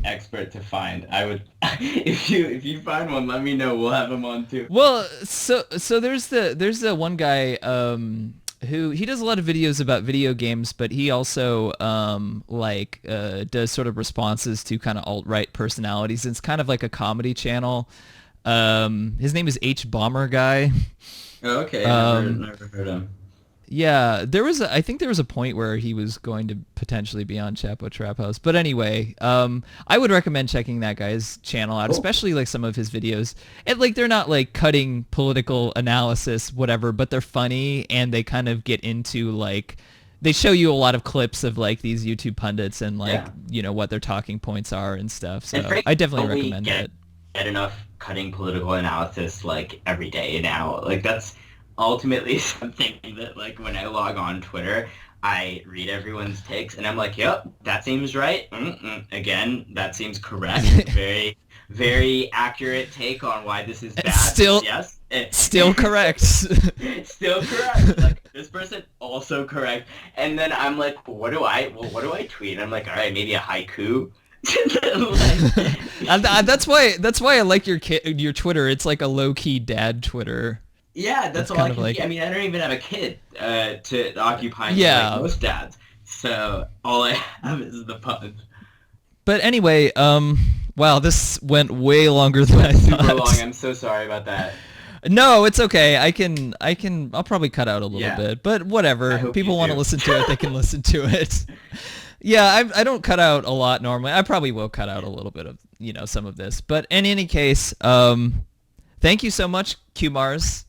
expert to find. I would if you find one, let me know. We'll have him on too. Well, so there's the one guy who he does a lot of videos about video games, but he also does sort of responses to kind of alt-right personalities. It's kind of like a comedy channel. His name is H Bomber Guy. Oh, okay. Never heard him. Yeah, I think there was a point where he was going to potentially be on Chapo Trap House. But anyway, I would recommend checking that guy's channel out, especially like some of his videos. And like they're not like cutting political analysis, whatever, but they're funny and they kind of get into like they show you a lot of clips of like these YouTube pundits and like what their talking points are and stuff. So I definitely recommend it. Get enough cutting political analysis like every day now. Like that's ultimately something that like when I log on Twitter, I read everyone's takes and I'm like, yep, that seems right. Again, that seems correct. Very, very accurate take on why this is bad. Still correct. Still correct. Like this person also correct. And then I'm like, what do I tweet? And I'm like, all right, maybe a haiku. That's why I like your Twitter. It's like a low-key dad Twitter. Yeah, that's all I can like... I mean, I don't even have a kid to occupy me like most dads. So all I have is the puns. But anyway, wow, this went way longer than I thought. Super long. I'm so sorry about that. No, it's okay. I'll probably cut out a little bit, but whatever. People want to listen to it, they can listen to it. Yeah, I don't cut out a lot normally. I probably will cut out a little bit of, some of this. But in any case, thank you so much, Kumars,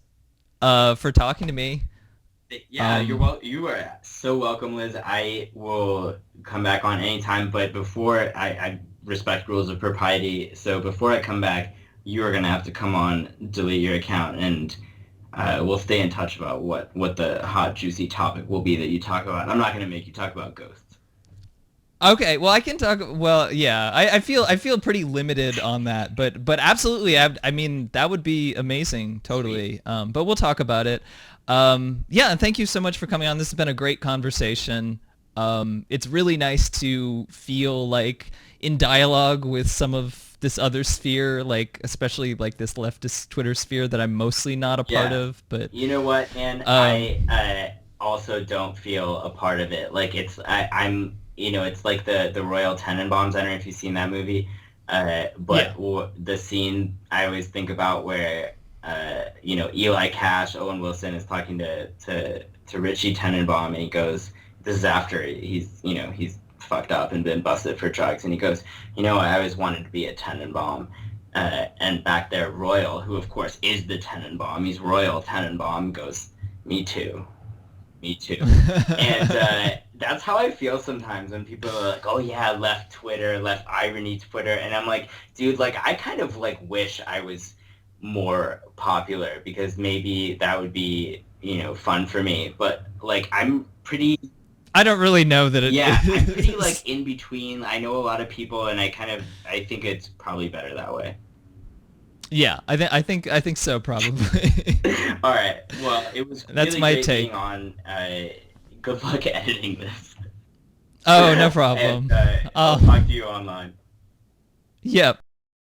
for talking to me. Yeah, you are so welcome, Liz. I will come back on anytime, but before I respect rules of propriety, so before I come back, you are going to have to come on, delete your account, and we'll stay in touch about what the hot, juicy topic will be that you talk about. I'm not going to make you talk about ghosts. Okay, well I can talk. Well, yeah, I feel pretty limited on that, but absolutely, I mean that would be amazing, totally. But we'll talk about it. Yeah, and thank you so much for coming on. This has been a great conversation. It's really nice to feel like in dialogue with some of this other sphere, like especially like this leftist Twitter sphere that I'm mostly not a part of. But you know what, and I also don't feel a part of it. Like I'm. It's like the Royal Tenenbaums. I don't know if you've seen that movie, the scene I always think about where, Eli Cash, Owen Wilson is talking to Richie Tenenbaum, and he goes, this is after he's fucked up and been busted for drugs, and he goes, I always wanted to be a Tenenbaum. And back there, Royal, who of course is the Tenenbaum, he's Royal Tenenbaum, goes, me too. And that's how I feel sometimes when people are like, oh yeah, left Twitter, left irony Twitter. And I'm like, dude, like I kind of like wish I was more popular because maybe that would be, fun for me. But like I don't really know that it I'm pretty like in between. I know a lot of people and I think it's probably better that way. Yeah, I think so, probably. All right. Well, it was that's really my great take. Being on. Good luck editing this. Oh, no problem. And, I'll talk to you online. Yep.